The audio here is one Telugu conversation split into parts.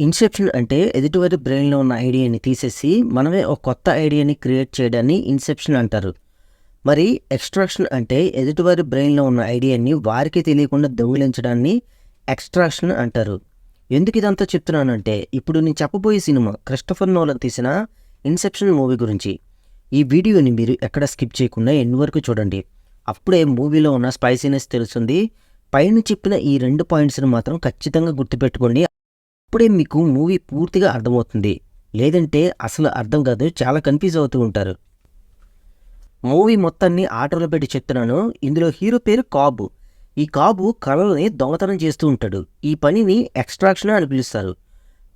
ఇన్సెప్షన్ అంటే ఎదుటివారి బ్రెయిన్‌లో ఉన్న ఐడియాని తీసేసి, మనమే ఒక కొత్త ఐడియాని క్రియేట్ చేయడాన్ని ఇన్సెప్షన్ అంటారు. మరి ఎక్స్‌ట్రాక్షన్ అంటే ఎదుటివారి బ్రెయిన్‌లో ఉన్న ఐడియాని వారికే తెలియకుండా దొంగిలించడాన్ని ఎక్స్‌ట్రాక్షన్ అంటారు. ఎందుకు ఇదంతా చెప్తున్నానంటే, ఇప్పుడు నేను చెప్పబోయే సినిమా క్రిస్టోఫర్ నోలన్ తీసిన 'ఇన్సెప్షన్' మూవీ గురించి. ఈ వీడియోని మీరు ఎక్కడ స్కిప్ చేయకుండా ఎండ్ వరకు చూడండి. అప్పుడే మూవీలో ఉన్న స్పైసీనెస్ తెలుస్తుంది. పైన చెప్పిన ఈ 2 పాయింట్స్‌ని మాత్రం ఖచ్చితంగా గుర్తుపెట్టుకోండి. అప్పుడే మీకు మూవీ పూర్తిగా అర్థమవుతుంది. లేదంటే అసలు అర్థం కాదు. చాలా కన్‌ఫ్యూజ్ అవుతూ ఉంటారు. మూవీ మొత్తాన్ని ఆటోలో పెట్టి చెప్తున్నాను. ఇందులో హీరో పేరు కాబ్. ఈ కాబ్ కళలని దొంగతనం చేస్తూ ఉంటాడు. ఈ పనిని ఎక్స్‌ట్రాక్షన్ అని పిలుస్తారు.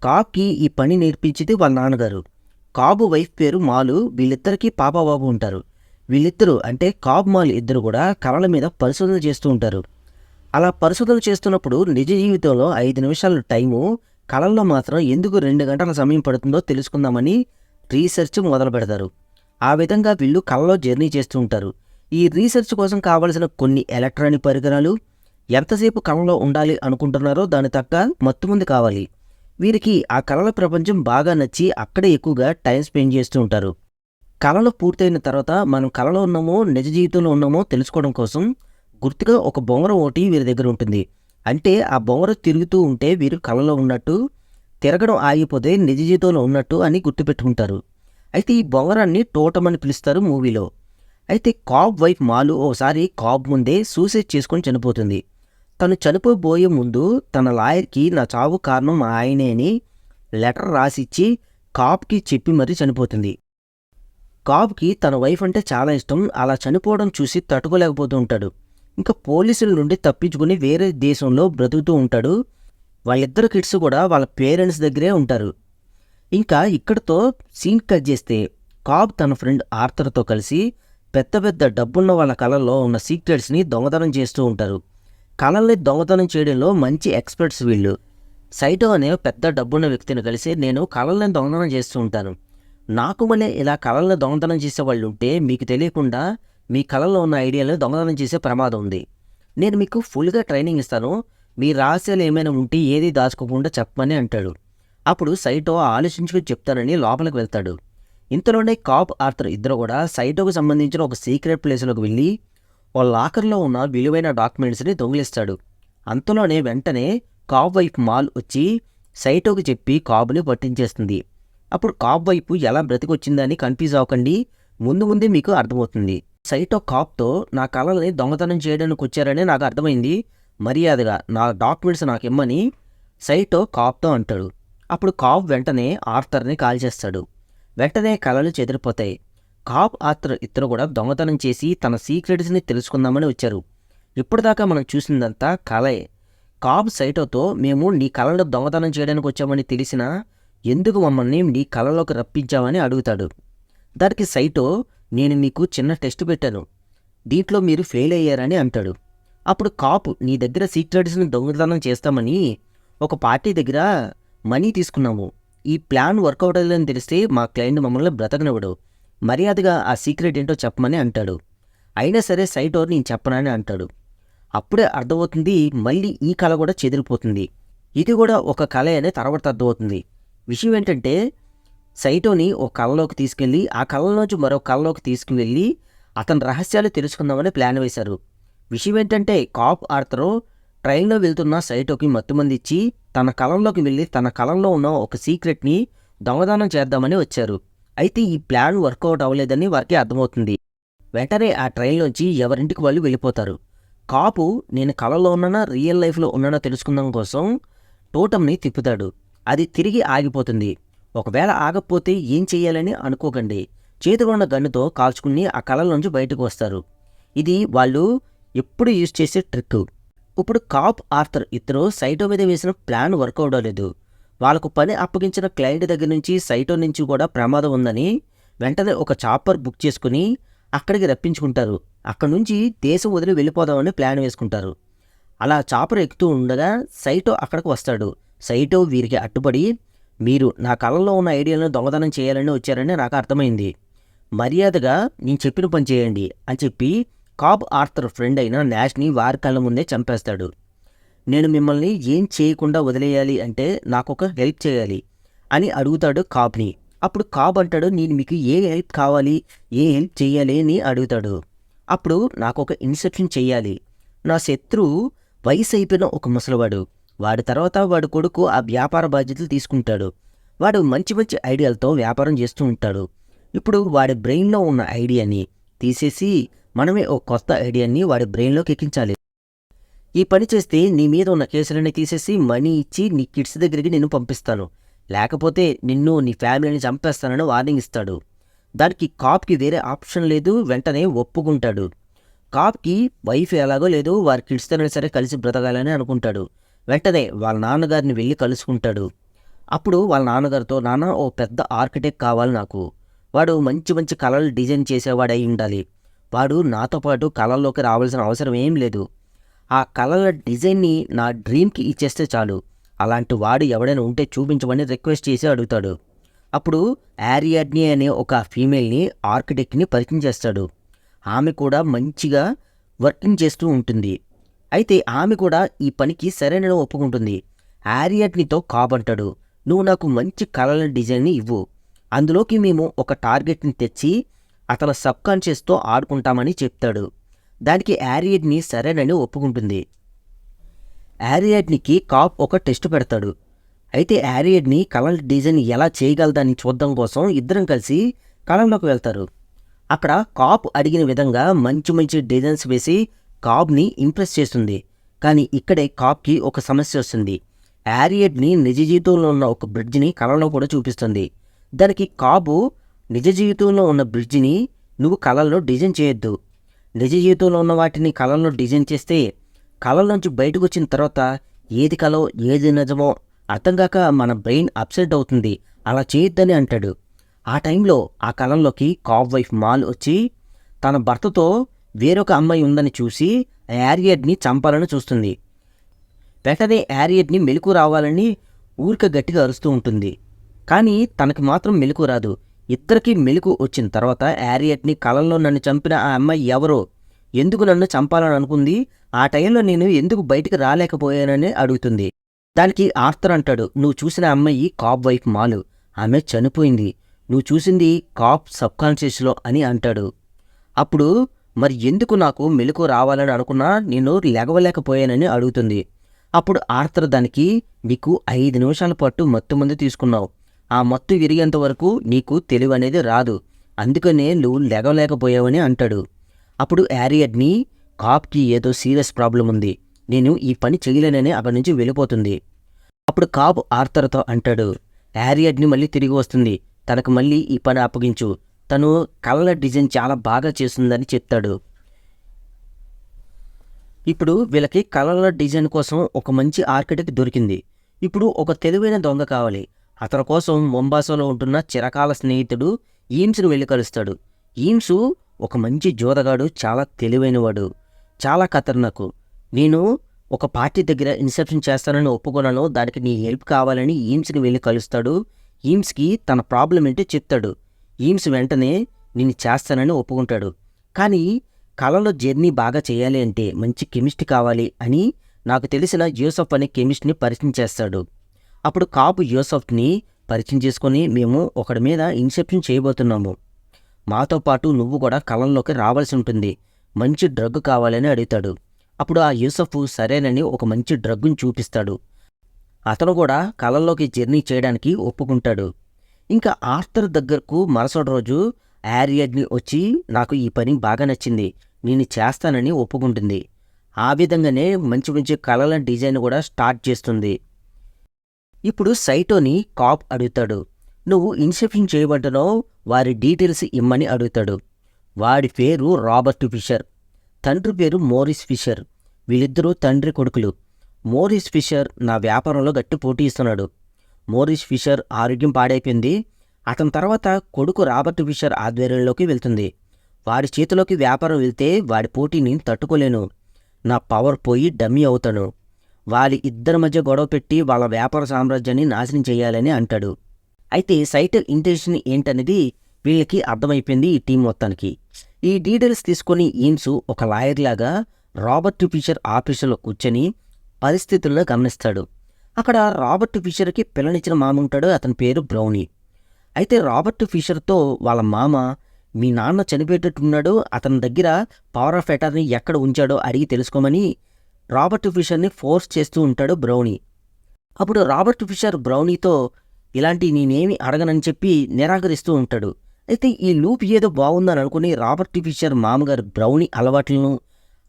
కాబ్‌కి ఈ పని నేర్పించింది వాళ్ళ నాన్నగారు. కాబ్ వైఫ్ పేరు మాలు. వీళ్ళిద్దరికీ పాప బాబు ఉంటారు. వీళ్ళిద్దరూ అంటే కాబ్, మాలు ఇద్దరు కూడా కళల మీద పరిశోధన చేస్తూ ఉంటారు. అలా పరిశోధన చేస్తున్నప్పుడు నిజ జీవితంలో 5 నిమిషాల టైము, కళల్లో మాత్రం ఎందుకు 2 గంటల సమయం పడుతుందో తెలుసుకుందామని రీసెర్చ్ మొదలు పెడతారు. ఆ విధంగా వీళ్ళు కళలో జర్నీ చేస్తూ ఉంటారు. ఈ రీసెర్చ్ కోసం కావలసిన కొన్ని ఎలక్ట్రానిక్ పరికరాలు, ఎంతసేపు కళలో ఉండాలి అనుకుంటున్నారో దాని తగ్గ మత్తుమంది కావాలి. వీరికి ఆ కళల ప్రపంచం బాగా నచ్చి అక్కడే ఎక్కువగా టైం స్పెండ్ చేస్తూ ఉంటారు. కళలు పూర్తయిన తర్వాత మనం కళలో ఉన్నామో నిజ జీవితంలో ఉన్నామో తెలుసుకోవడం కోసం గుర్తుగా ఒక బొంగరం ఒకటి వీరి దగ్గర ఉంటుంది. అంటే ఆ బొంగరం తిరుగుతూ ఉంటే వీరు కళలో ఉన్నట్టు, తిరగడం ఆగిపోతే నిజ జీవితంలో ఉన్నట్టు అని గుర్తుపెట్టుకుంటారు. అయితే ఈ బొంగరాన్ని టోటమ్ అని పిలుస్తారు మూవీలో. అయితే కాబ్ వైఫ్ మాలు ఓసారి కాబ్ ముందే సూసైడ్ చేసుకొని చనిపోతుంది. తను చనిపోబోయే ముందు తన లాయర్కి నా చావు కారణం మా ఆయనే అని లెటర్ రాసిచ్చి కాబ్కి చెప్పి మరీ చనిపోతుంది. కాబ్కి తన వైఫ్ అంటే చాలా ఇష్టం. అలా చనిపోవడం చూసి తట్టుకోలేకపోతూ ఉంటాడు. ఇంకా పోలీసుల నుండి తప్పించుకుని వేరే దేశంలో బ్రతుకుతూ ఉంటాడు. వాళ్ళిద్దరు కిడ్స్ కూడా వాళ్ళ పేరెంట్స్ దగ్గరే ఉంటారు. ఇంకా ఇక్కడితో సీన్ కట్ చేస్తే కాబ్ తన ఫ్రెండ్ ఆర్థర్తో కలిసి పెద్ద పెద్ద డబ్బున్న వాళ్ళ కళల్లో ఉన్న సీక్రెట్స్ని దొంగతనం చేస్తూ ఉంటారు. కళల్ని దొంగతనం చేయడంలో మంచి ఎక్స్పర్ట్స్ వీళ్ళు. సైటో అనే పెద్ద డబ్బున్న వ్యక్తిని కలిసి నేను కళల్ని దొంగతనం చేస్తూ ఉంటాను. నాకు మళ్ళీ ఇలా కళల్ని దొంగతనం చేసే వాళ్ళు ఉంటే మీకు తెలియకుండా మీ కళల్లో ఉన్న ఐడియాలను దొంగతనం చేసే ప్రమాదం ఉంది. నేను మీకు ఫుల్గా ట్రైనింగ్ ఇస్తాను. మీ రహస్యాలు ఏమైనా ఉంటే ఏది దాచుకోకుండా చెప్పమని అంటాడు. అప్పుడు సైటో ఆలోచించుకుని చెప్తానని లోపలికి వెళ్తాడు. ఇంతలోనే కాబ్, ఆర్థర్ ఇద్దరు కూడా సైటోకు సంబంధించిన ఒక సీక్రెట్ ప్లేస్లోకి వెళ్ళి వాళ్ళ లాకర్లో ఉన్న విలువైన డాక్యుమెంట్స్ని దొంగిలిస్తాడు. అంతలోనే వెంటనే కాబ్ వైఫ్ మాల్ వచ్చి సైటోకి చెప్పి కాబుని పట్టించేస్తుంది. అప్పుడు కాబ్ వైపు ఎలా బ్రతికొచ్చిందని కన్ఫ్యూజ్ అవ్వకండి, ముందు ముందే మీకు అర్థమవుతుంది. సైటో కాబ్తో నా కళల్ని దొంగతనం చేయడానికి వచ్చారని నాకు అర్థమైంది, మర్యాదగా నా డాక్యుమెంట్స్ నాకు ఇమ్మని సైటో కాబ్తో అంటాడు. అప్పుడు కాబ్ వెంటనే ఆర్థర్ని కాల్ చేస్తాడు. వెంటనే కళలు చెదిరిపోతాయి. కాబ్, ఆర్థర్ ఇద్దరు కూడా దొంగతనం చేసి తన సీక్రెట్స్ని తెలుసుకుందామని వచ్చారు. ఇప్పటిదాకా మనం చూసిందంతా కళే. కాబ్ సైటోతో మేము నీ కళలో దొంగతనం చేయడానికి వచ్చామని తెలిసినా ఎందుకు మమ్మల్ని నీ కళలోకి రప్పించామని అడుగుతాడు. దానికి సైటో నేను మీకు చిన్న టెస్ట్ పెట్టాను, దీంట్లో మీరు ఫెయిల్ అయ్యారని అంటాడు. అప్పుడు కాబ్ నీ దగ్గర సీక్రెట్స్ని దొంగతనం చేస్తామని ఒక పార్టీ దగ్గర మనీ తీసుకున్నాము. ఈ ప్లాన్ వర్కౌట్ అయ్యిందని తెలిస్తే మా క్లయింట్ మమ్మల్ని బ్రతకనివ్వడు, మర్యాదగా ఆ సీక్రెట్ ఏంటో చెప్పమని అంటాడు. అయినా సరే సైటో నేను చెప్పనని అంటాడు. అప్పుడే అర్థమవుతుంది మళ్ళీ ఈ కళ కూడా చెదిరిపోతుంది. ఇది కూడా ఒక కళ అనే తర్వాత అర్థమవుతుంది. విషయం ఏంటంటే సైటోని ఒక కళలోకి తీసుకెళ్ళి ఆ కళలోంచి మరో కళలోకి తీసుకువెళ్ళి అతని రహస్యాలు తెలుసుకుందామని ప్లాన్ వేశారు. విషయం ఏంటంటే కాబ్, ఆర్థర్ ట్రైన్లో వెళ్తున్న సైటోకి మత్తుమంది ఇచ్చి తన కళంలోకి వెళ్ళి తన కళంలో ఉన్న ఒక సీక్రెట్ని దొంగదానం చేద్దామని వచ్చారు. అయితే ఈ ప్లాన్ వర్కౌట్ అవ్వలేదని వారికి అర్థమవుతుంది. వెంటనే ఆ ట్రైన్లోంచి ఎవరింటికి వాళ్ళు వెళ్ళిపోతారు. కాబ్ నేను కళలో ఉన్నానా రియల్ లైఫ్లో ఉన్నానో తెలుసుకుందాం కోసం టోటమ్ని తిప్పుతాడు. అది తిరిగి ఆగిపోతుంది. ఒకవేళ ఆగకపోతే ఏం చెయ్యాలని అనుకోకండి, చేతిలో ఉన్న గన్నుతో కాల్చుకుని ఆ కళలోంచి బయటకు వస్తారు. ఇది వాళ్ళు ఎప్పుడు యూజ్ చేసే ట్రిక్. ఇప్పుడు కాబ్, ఆర్థర్ ఇద్దరు సైటో మీద వేసిన ప్లాన్ వర్కౌట్ అవ్వలేదు. వాళ్ళకు పని అప్పగించిన క్లయింట్ దగ్గర నుంచి సైటో నుంచి కూడా ప్రమాదం ఉందని వెంటనే ఒక చాపర్ బుక్ చేసుకుని అక్కడికి రప్పించుకుంటారు. అక్కడి నుంచి దేశం వదిలి వెళ్ళిపోదామని ప్లాన్ వేసుకుంటారు. అలా చాపర్ ఎక్కుతూ ఉండగా సైటో అక్కడికి వస్తాడు. సైటో వీరికి అడ్డుపడి మీరు నా కళలో ఉన్న ఐడియాలను దొంగతనం చేయాలని వచ్చారని నాకు అర్థమైంది, మర్యాదగా నేను చెప్పిన పని చేయండి అని చెప్పి కాబ్, ఆర్థర్ ఫ్రెండ్ అయిన నాష్ని వారి కళ్ళ ముందే చంపేస్తాడు. నేను మిమ్మల్ని ఏం చేయకుండా వదిలేయాలి అంటే నాకొక హెల్ప్ చేయాలి అని అడుగుతాడు కాబ్ని. అప్పుడు కాబ్ అంటాడు, నేను మీకు ఏ హెల్ప్ కావాలి, ఏ హెల్ప్ చేయాలి అని అడుగుతాడు. అప్పుడు నాకొక ఇన్సెప్షన్ చెయ్యాలి. నా శత్రువు వయసు అయిపోయిన ఒక ముసలివాడు. వాడి తర్వాత వాడి కొడుకు ఆ వ్యాపార బాధ్యతలు తీసుకుంటాడు. వాడు మంచి మంచి ఐడియాలతో వ్యాపారం చేస్తూ ఉంటాడు. ఇప్పుడు వాడి బ్రెయిన్లో ఉన్న ఐడియాని తీసేసి మనమే ఒక కొత్త ఐడియాని వాడి బ్రెయిన్లోకి ఎక్కించాలి. ఈ పని చేస్తే నీ మీద ఉన్న కేసులన్నీ తీసేసి మనీ ఇచ్చి నీ కిడ్స్ దగ్గరికి నిన్ను పంపిస్తాను, లేకపోతే నిన్ను నీ ఫ్యామిలీని చంపేస్తానని వార్నింగ్ ఇస్తాడు. దానికి కాప్కి వేరే ఆప్షన్ లేదు, వెంటనే ఒప్పుకుంటాడు. కాప్కి వైఫ్ ఎలాగో లేదు, వారి కిడ్స్తోనే సరే కలిసి బ్రతకాలని అనుకుంటాడు. వెంటనే వాళ్ళ నాన్నగారిని వెళ్ళి కలుసుకుంటాడు. అప్పుడు వాళ్ళ నాన్నగారితో, నాన్న ఓ పెద్ద ఆర్కిటెక్ట్ కావాలి నాకు, వాడు మంచి మంచి కళలు డిజైన్ చేసేవాడై ఉండాలి, వాడు నాతో పాటు కళల్లోకి రావాల్సిన అవసరం ఏం లేదు, ఆ కళల డిజైన్ని నా డ్రీమ్కి ఇచ్చేస్తే చాలు, అలాంటి వాడు ఎవడైనా ఉంటే చూపించమని రిక్వెస్ట్ చేసి అడుగుతాడు. అప్పుడు యారియాడ్ని అనే ఒక ఫీమేల్ని ఆర్కిటెక్ట్ని పరిచయం చేస్తాడు. ఆమె కూడా మంచిగా వర్కింగ్ చేస్తూ ఉంటుంది. అయితే ఆమె కూడా ఈ పనికి సరైన ఒప్పుకుంటుంది. యారియాడ్నితో కాబ్ అంటాడు, నువ్వు నాకు మంచి కళల డిజైన్ని ఇవ్వు, అందులోకి మేము ఒక టార్గెట్ని తెచ్చి అతని సబ్కాన్షియస్తో ఆడుకుంటామని చెప్తాడు. దానికి యారియాడ్ని సరేనని ఒప్పుకుంటుంది. యారియాడ్నికి కాబ్ ఒక టెస్ట్ పెడతాడు. అయితే యారియాడ్ని కళల డిజైన్ ఎలా చేయగలదని చూడడం కోసం ఇద్దరం కలిసి కళల్లోకి వెళ్తారు. అక్కడ కాబ్ అడిగిన విధంగా మంచి మంచి డిజైన్స్ వేసి కాబ్ని ఇంప్రెస్ చేస్తుంది. కానీ ఇక్కడే కాబ్కి ఒక సమస్య వస్తుంది. యారియాడ్ని నిజ జీవితంలో ఉన్న ఒక బ్రిడ్జిని కళలో కూడా చూపిస్తుంది. దానికి కాబు, నిజ జీవితంలో ఉన్న బ్రిడ్జిని నువ్వు కళల్లో డిజైన్ చేయొద్దు, నిజ జీవితంలో ఉన్న వాటిని కళల్లో డిజైన్ చేస్తే కళల్లోంచి బయటకు వచ్చిన తర్వాత ఏది కళో ఏది నిజమో అర్థం కాక మన బ్రెయిన్ అప్సెట్ అవుతుంది, అలా చేయొద్దని అంటాడు. ఆ టైంలో ఆ కళల్లోకి కాబ్ వైఫ్ మాల్ వచ్చి తన భర్తతో వేరొక అమ్మాయి ఉందని చూసి యారియాడ్ని చంపాలని చూస్తుంది. వెంటనే యారియాడ్ని మెలకు రావాలని ఊరిక గట్టిగా అరుస్తూ ఉంటుంది. కానీ తనకి మాత్రం మెలకు రాదు. ఇద్దరికి మెలకు వచ్చిన తర్వాత యారియాడ్ని కళల్లో నన్ను చంపిన ఆ అమ్మాయి ఎవరో, ఎందుకు నన్ను చంపాలని అనుకుంది, ఆ టైంలో నేను ఎందుకు బయటికి రాలేకపోయానని అడుగుతుంది. దానికి ఆర్థర్ అంటాడు, నువ్వు చూసిన అమ్మాయి కాబ్ వైఫ్ మాలు, ఆమె చనిపోయింది, నువ్వు చూసింది కాబ్ సబ్కాన్షియస్లో అని అంటాడు. అప్పుడు మరి ఎందుకు నాకు మెలకు రావాలని అనుకున్నా నేను లెగవలేకపోయానని అడుగుతుంది. అప్పుడు ఆర్థర్ దానికి, నీకు 5 నిమిషాల పాటు మత్తు మందు తీసుకున్నావు, ఆ మత్తు విరిగేంత వరకు నీకు తెలివి అనేది రాదు, అందుకనే నువ్వు లెగవలేకపోయావని అంటాడు. అప్పుడు యారియాడ్ని, కాబ్కి ఏదో సీరియస్ ప్రాబ్లం ఉంది, నేను ఈ పని చేయలేనని అక్కడి నుంచి వెళ్ళిపోతుంది. అప్పుడు కాబ్ ఆర్థర్తో అంటాడు, యారియాడ్ని మళ్ళీ తిరిగి వస్తుంది, తనకు మళ్ళీ ఈ పని అప్పగించు, తను కళ్ళ డిజైన్ చాలా బాగా చేస్తుందని చెప్తాడు. ఇప్పుడు వీళ్ళకి కళల డిజైన్ కోసం ఒక మంచి ఆర్కిటెక్ట్ దొరికింది. ఇప్పుడు ఒక తెలివైన దొంగ కావాలి. అతని కోసం మొంబాసాలో ఉంటున్న చిరకాల స్నేహితుడు ఈమ్స్ను వెళ్ళి కలుస్తాడు. ఈమ్స్ ఒక మంచి జోదగాడు, చాలా తెలివైనవాడు, చాలా ఖతర్నాకు. నేను ఒక పార్టీ దగ్గర ఇన్సెప్షన్ చేస్తానని ఒప్పుకున్నాను, దానికి నీ హెల్ప్ కావాలని ఈమ్స్ని వెళ్ళి కలుస్తాడు. ఈమ్స్కి తన ప్రాబ్లం ఏంటో చెప్తాడు. ఈమ్స్ వెంటనే నేను చేస్తానని ఒప్పుకుంటాడు. కానీ కళలో జర్నీ బాగా చేయాలి అంటే మంచి కెమిస్ట్ కావాలి అని నాకు తెలిసిన యూసఫ్ అనే కెమిస్ట్ని పరిచయం చేస్తాడు. అప్పుడు కాబ్ యూసఫ్ని పరిచయం చేసుకొని, మేము ఒకడి మీద ఇన్సెప్షన్ చేయబోతున్నాము, మాతో పాటు నువ్వు కూడా కళల్లోకి రావాల్సి ఉంటుంది, మంచి డ్రగ్ కావాలని అడుగుతాడు. అప్పుడు ఆ యూసఫ్ సరేనని ఒక మంచి డ్రగ్ని చూపిస్తాడు. అతను కూడా కళల్లోకి జర్నీ చేయడానికి ఒప్పుకుంటాడు. ఇంకా ఆర్థర్ దగ్గరకు మరుసటి రోజు యారియాడ్ని వచ్చి, నాకు ఈ పని బాగా నచ్చింది, నేను చేస్తానని ఒప్పుకుంటుంది. ఆ విధంగానే మంచి మంచి కళల డిజైన్ కూడా స్టార్ట్ చేస్తుంది. ఇప్పుడు సైటోని కాబ్ అడుగుతాడు, నువ్వు ఇన్సెప్షన్ చేయబడ్డావు, వారి డీటెయిల్స్ ఇమ్మని అడుగుతాడు. వాడి పేరు రాబర్ట్ ఫిషర్, తండ్రి పేరు మోరిస్ ఫిషర్. వీళ్ళిద్దరూ తండ్రి కొడుకులు. మోరిస్ ఫిషర్ నా వ్యాపారంలో గట్టి పోటీ ఇస్తున్నాడు. మోరిస్ ఫిషర్ ఆరోగ్యం పాడైపోయింది. అతని తర్వాత కొడుకు రాబర్ట్ ఫిషర్ ఆధ్వర్యంలోకి వెళ్తుంది. వాడి చేతిలోకి వ్యాపారం వెళ్తే వాడి పోటీని తట్టుకోలేను, నా పవర్ పోయి డమ్మీ అవుతాను, వారి ఇద్దరి మధ్య గొడవ పెట్టి వాళ్ళ వ్యాపార సామ్రాజ్యాన్ని నాశనం చేయాలని అంటాడు. అయితే సైటల్ ఇంటెన్షన్ ఏంటనేది వీళ్ళకి అర్థమైపోయింది ఈ టీం మొత్తానికి. ఈ డీటెయిల్స్ తీసుకొని ఈమ్స్ ఒక లాయర్ లాగా రాబర్ట్ ఫిషర్ ఆఫీసులో కూర్చొని పరిస్థితుల్లో గమనిస్తాడు. అక్కడ రాబర్ట్ ఫిషర్కి పిల్లనిచ్చిన మామ ఉంటాడు, అతని పేరు బ్రౌనీ. అయితే రాబర్ట్ ఫిషర్తో వాళ్ళ మామ, మీ నాన్న చనిపోయేటట్టున్నాడు, అతని దగ్గర పవర్ ఆఫ్ అటార్నీ ఎక్కడ ఉంచాడో అడిగి తెలుసుకోమని రాబర్ట్ ఫిషర్ని ఫోర్స్ చేస్తూ ఉంటాడు బ్రౌనీ. అప్పుడు రాబర్ట్ ఫిషర్ బ్రౌనీతో ఇలాంటి నేనేమి అడగనని చెప్పి నిరాకరిస్తూ ఉంటాడు. అయితే ఈ లూప్ ఏదో బాగుందని అనుకుని రాబర్ట్ ఫిషర్ మామగారు బ్రౌనీ అలవాట్లను,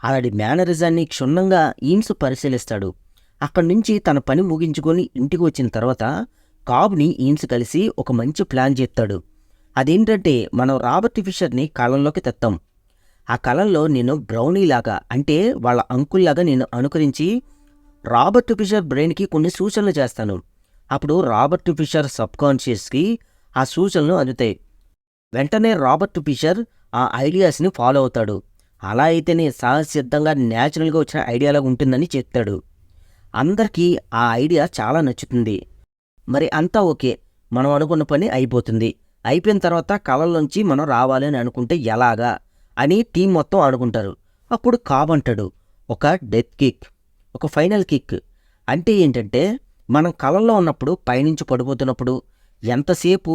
అలాంటి మేనరిజాన్ని క్షుణ్ణంగా ఈమ్స్ పరిశీలిస్తాడు. అక్కడి నుంచి తన పని ముగించుకొని ఇంటికి వచ్చిన తర్వాత కాబ్ని ఈమ్స్ కలిసి ఒక మంచి ప్లాన్ చెప్తాడు. అదేంటంటే, మనం రాబర్ట్ ఫిషర్ని కళల్లోకి తెస్తాం. ఆ కళల్లో నేను బ్రౌనీలాగా, అంటే వాళ్ళ అంకుల్లాగా నేను అనుకరించి రాబర్ట్ ఫిషర్ బ్రెయిన్కి కొన్ని సూచనలు చేస్తాను. అప్పుడు రాబర్ట్ ఫిషర్ సబ్కాన్షియస్కి ఆ సూచనలు అందుతాయి. వెంటనే రాబర్ట్ ఫిషర్ ఆ ఐడియాస్ని ఫాలో అవుతాడు. అలా అయితేనే సహజసిద్ధంగా న్యాచురల్గా వచ్చిన ఐడియాలాగా ఉంటుందని చెప్తాడు. అందరికీ ఆ ఐడియా చాలా నచ్చుతుంది. మరి అంతా ఓకే, మనం అనుకున్న పని అయిపోతుంది. అయిపోయిన తర్వాత కళల్లోంచి మనం రావాలి అని అనుకుంటే ఎలాగా అని టీం మొత్తం అనుకుంటారు. అప్పుడు కాబ్ అంటాడు, ఒక డెత్ కిక్, ఒక ఫైనల్ కిక్. అంటే ఏంటంటే, మనం కళల్లో ఉన్నప్పుడు, పైనుంచి పడిపోతున్నప్పుడు, ఎంతసేపు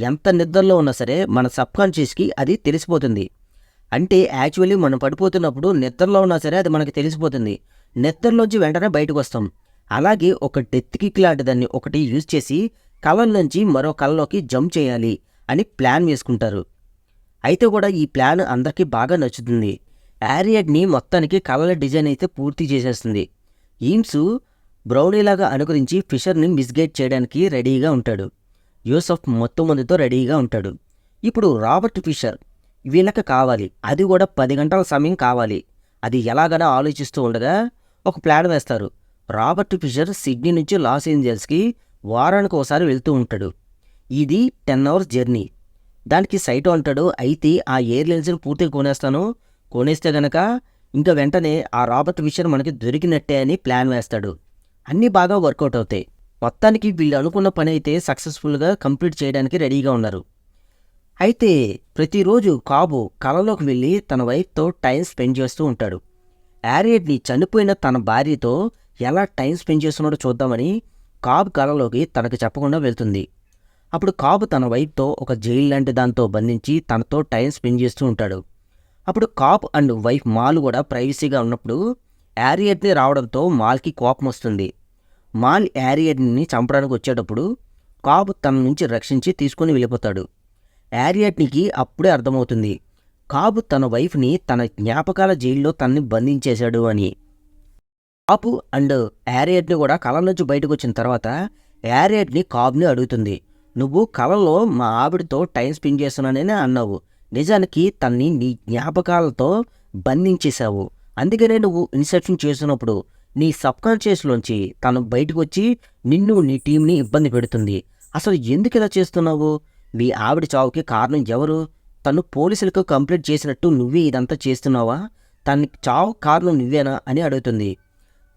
ఎంత నిద్రలో ఉన్నా సరే మన సబ్కాన్షియస్కి అది తెలిసిపోతుంది. అంటే యాక్చువల్లీ మనం పడిపోతున్నప్పుడు నిద్రలో ఉన్నా సరే అది మనకి తెలిసిపోతుంది. నిద్రలోంచి వెంటనే బయటకు వస్తాం. అలాగే ఒక డెత్ కిక్ లాంటి దాన్ని ఒకటి యూజ్ చేసి కళల్లోంచి మరో కళలోకి జంప్ చేయాలి అని ప్లాన్ వేసుకుంటారు. అయితే కూడా ఈ ప్లాన్ అందరికీ బాగా నచ్చుతుంది. హ్యారియట్ని మొత్తానికి కళల డిజైన్ అయితే పూర్తి చేసేస్తుంది. ఈమ్స్ బ్రౌనీలాగా అనుకరించి ఫిషర్ని మిస్గైడ్ చేయడానికి రెడీగా ఉంటాడు. యూసఫ్ మొత్తం మందితో రెడీగా ఉంటాడు. ఇప్పుడు రాబర్ట్ ఫిషర్ వీళ్ళకి కావాలి, అది కూడా 10 గంటల సమయం కావాలి. అది ఎలాగైనా ఆలోచిస్తూ ఉండగా ఒక ప్లాన్ వేస్తారు. రాబర్ట్ ఫిషర్ సిడ్నీ నుంచి లాస్ ఏంజల్స్కి వారానికి ఒకసారి వెళ్తూ ఉంటాడు. ఇది 10 అవర్స్ జర్నీ. దానికి సైటో అంటాడు, అయితే ఆ ఎయిర్లైన్స్ని పూర్తిగా కొనేస్తే గనక ఇంకా వెంటనే ఆ రాబర్ట్ ఫిషర్ మనకి దొరికినట్టే అని ప్లాన్ వేస్తాడు. అన్నీ బాగా వర్కౌట్ అవుతాయి. మొత్తానికి వీళ్ళు అనుకున్న పని అయితే సక్సెస్ఫుల్గా కంప్లీట్ చేయడానికి రెడీగా ఉన్నారు. అయితే ప్రతిరోజు కాబు కళలోకి వెళ్ళి తన వైఫ్తో టైం స్పెండ్ చేస్తూ ఉంటాడు. హ్యారియట్ని చనిపోయిన తన భార్యతో ఎలా టైం స్పెండ్ చేస్తున్నాడో చూద్దామని కాబ్ కళలోకి తనకు చెప్పకుండా వెళ్తుంది. అప్పుడు కాబ్ తన వైఫ్తో ఒక జైలు లాంటి దాంతో బంధించి తనతో టైం స్పెండ్ చేస్తూ ఉంటాడు. అప్పుడు కాబ్ అండ్ వైఫ్ మాల్ కూడా ప్రైవసీగా ఉన్నప్పుడు హ్యారియట్ని రావడంతో మాల్కి కోపం వస్తుంది. మాల్ హ్యారియట్ని చంపడానికి వచ్చేటప్పుడు కాబ్ తన నుంచి రక్షించి తీసుకుని వెళ్ళిపోతాడు. హ్యారియట్నికి అప్పుడే అర్థమవుతుంది కాబ్ తన వైఫ్ని తన జ్ఞాపకాల జైల్లో తనని బంధించేశాడు అని. కాబ్ అండ్ హ్యారియట్ని కూడా కళ నుంచి బయటకు వచ్చిన తర్వాత హ్యారియట్ని కాబ్ని అడుగుతుంది, నువ్వు కళలో మా ఆవిడతో టైం స్పెండ్ చేస్తున్నానని అన్నావు, నిజానికి తన్ని నీ జ్ఞాపకాలతో బంధించేశావు. అందుకనే నువ్వు ఇన్సెప్షన్ చేస్తున్నప్పుడు నీ సబ్కాన్షియస్లోంచి తను బయటకు వచ్చి నిన్ను నీ టీంని ఇబ్బంది పెడుతుంది. అసలు ఎందుకు ఇలా చేస్తున్నావు? మీ ఆవిడ చావుకి కారణం ఎవరు? తను పోలీసులకు కంప్లైంట్ చేసినట్టు నువ్వే ఇదంతా చేస్తున్నావా? తనకి చావు కారణం నువ్వేనా అని అడుగుతుంది.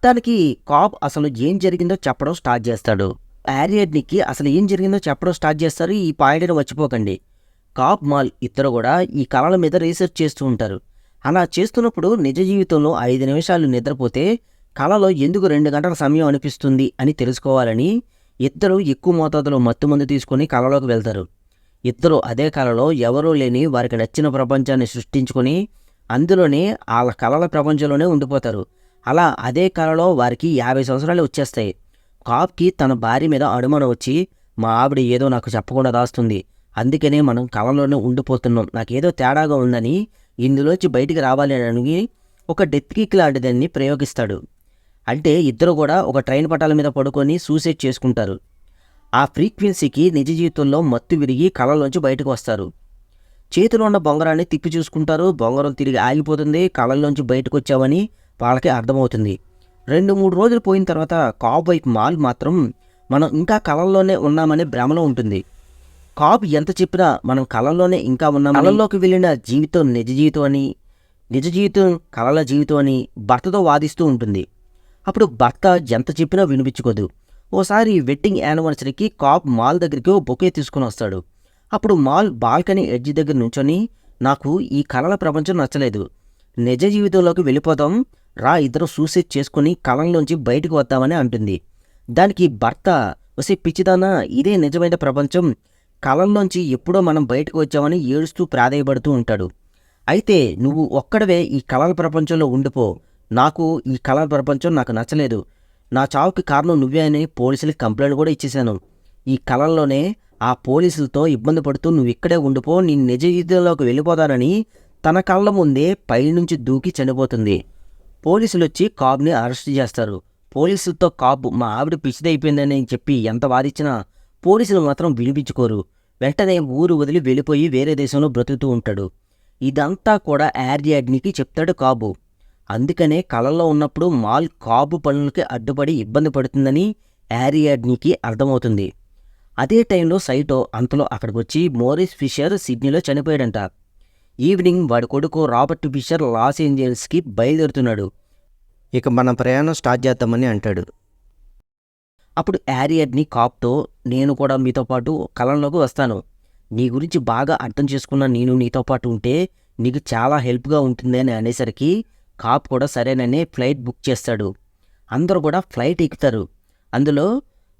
దానికి కాబ్ అసలు ఏం జరిగిందో చెప్పడం స్టార్ట్ చేస్తాడు. హ్యారియట్నికి అసలు ఏం జరిగిందో చెప్పడం స్టార్ట్ చేస్తారు. ఈ పాయింట్ని మర్చిపోకండి. కాబ్ మాల్ ఇద్దరు కూడా ఈ కళల మీద రీసెర్చ్ చేస్తూ ఉంటారు. అలా చేస్తున్నప్పుడు నిజ జీవితంలో 5 నిమిషాలు నిద్రపోతే కళలో ఎందుకు 2 గంటల సమయం అనిపిస్తుంది అని తెలుసుకోవాలని ఇద్దరు ఎక్కువ మోతాదులో మత్తుమందు తీసుకొని కళలోకి వెళ్తారు. ఇద్దరు అదే కళలో ఎవరూ లేని వారికి నచ్చిన ప్రపంచాన్ని సృష్టించుకొని అందులోనే వాళ్ళ కళల ప్రపంచంలోనే ఉండిపోతారు. అలా అదే కళలో వారికి 50 సంవత్సరాలు వచ్చేస్తాయి. కాబ్కి తన భార్య మీద అనుమానం వచ్చి, మా ఆవిడ ఏదో నాకు చెప్పకుండా దాస్తుంది, అందుకనే మనం కళలోనే ఉండిపోతున్నాం, నాకేదో తేడాగా ఉందని ఇందులోంచి బయటికి రావాలి అని ఒక డెత్ కిక్ లాంటిదాన్ని ప్రయోగిస్తాడు. అంటే ఇద్దరు కూడా ఒక ట్రైన్ పట్టాల మీద పడుకొని సూసైడ్ చేసుకుంటారు. ఆ ఫ్రీక్వెన్సీకి నిజ జీవితంలో మత్తు విరిగి కళలోంచి బయటకు వస్తారు. చేతిలో ఉన్న బొంగరాన్ని తిప్పి చూసుకుంటారు. బొంగరం తిరిగి ఆగిపోతుంది. కళల్లోంచి బయటకు వచ్చామని వాళ్ళకి అర్థమవుతుంది. 2-3 రోజులు పోయిన తర్వాత కాబ్ వైఫ్ మాల్ మాత్రం మనం ఇంకా కళల్లోనే ఉన్నామనే భ్రమలో ఉంటుంది. కాబ్ ఎంత చెప్పినా మనం కళల్లోనే ఇంకా ఉన్నాం, కళల్లోకి వెళ్ళిన జీవితం నిజ జీవితం అని, నిజ జీవితం కళల జీవితం అని భర్తతో వాదిస్తూ ఉంటుంది. అప్పుడు భర్త ఎంత చెప్పినా వినిపించుకోదు. ఓసారి వెడ్డింగ్ యానివర్సరీకి కాబ్ మాల్ దగ్గరికి ఓ బొకే తీసుకుని వస్తాడు. అప్పుడు మాల్ బాల్కనీ ఎడ్జ్ దగ్గర నుంచొని, నాకు ఈ కళల ప్రపంచం నచ్చలేదు, నిజ జీవితంలోకి వెళ్ళిపోదాం, రా ఇద్దరు సూసైడ్ చేసుకుని కలంలోంచి బయటకు వద్దామని అంటుంది. దానికి భర్త, ఒసే పిచ్చిదానా, ఇదే నిజమైన ప్రపంచం, కలంలోంచి ఎప్పుడో మనం బయటకు వచ్చామని ఏడుస్తూ ప్రాధేయపడుతూ ఉంటాడు. అయితే నువ్వు ఒక్కడవే ఈ కలల ప్రపంచంలో ఉండిపో, నాకు ఈ కలల ప్రపంచం నాకు నచ్చలేదు, నా చావుకి కారణం నువ్వే అని పోలీసులకి కంప్లైంట్ కూడా ఇచ్చేశాను. ఈ కలల్లోనే ఆ పోలీసులతో ఇబ్బంది పడుతూ నువ్వు ఇక్కడే ఉండిపో, నీ నిజ జీవితంలోకి వెళ్ళిపోతానని తన కళ్ళ ముందే పైనుంచి దూకి చనిపోతుంది. పోలీసులు వచ్చి కాబ్ని అరెస్ట్ చేస్తారు. పోలీసులతో కాబ్ మా ఆవిడ పిచ్చిదైపోయిందని చెప్పి ఎంత వాదించినా పోలీసులు మాత్రం వినిపించుకోరు. వెంటనే ఊరు వదిలి వెళ్ళిపోయి వేరే దేశంలో బ్రతుకుతూ ఉంటాడు. ఇదంతా కూడా యార్డియాడ్నికి చెప్తాడు కాబు. అందుకనే కలలో ఉన్నప్పుడు మాల్ కాబు పనులకి అడ్డుపడి ఇబ్బంది పడుతుందని యారియాడ్నికి అర్థమవుతుంది. అదే టైంలో సైటో అంతలో అక్కడికి వచ్చి మోరిస్ ఫిషర్ సిడ్నీలో చనిపోయాడంట. ఈవినింగ్ వాడి కొడుకు రాబర్ట్ ఫిషర్ లాస్ ఏంజల్స్కి బయలుదేరుతున్నాడు. ఇక మన ప్రయాణం స్టార్ట్ చేద్దామని అంటాడు. అప్పుడు యారియడ్ని కాప్తో, నేను కూడా మీతో పాటు కలంలోకి వస్తాను, నీ గురించి బాగా అర్థం చేసుకున్న నేను నీతో పాటు ఉంటే నీకు చాలా హెల్ప్గా ఉంటుంది అని అనేసరికి కాప్ కూడా సరేనని ఫ్లైట్ బుక్ చేస్తాడు. అందరూ కూడా ఫ్లైట్ ఎక్కుతారు. అందులో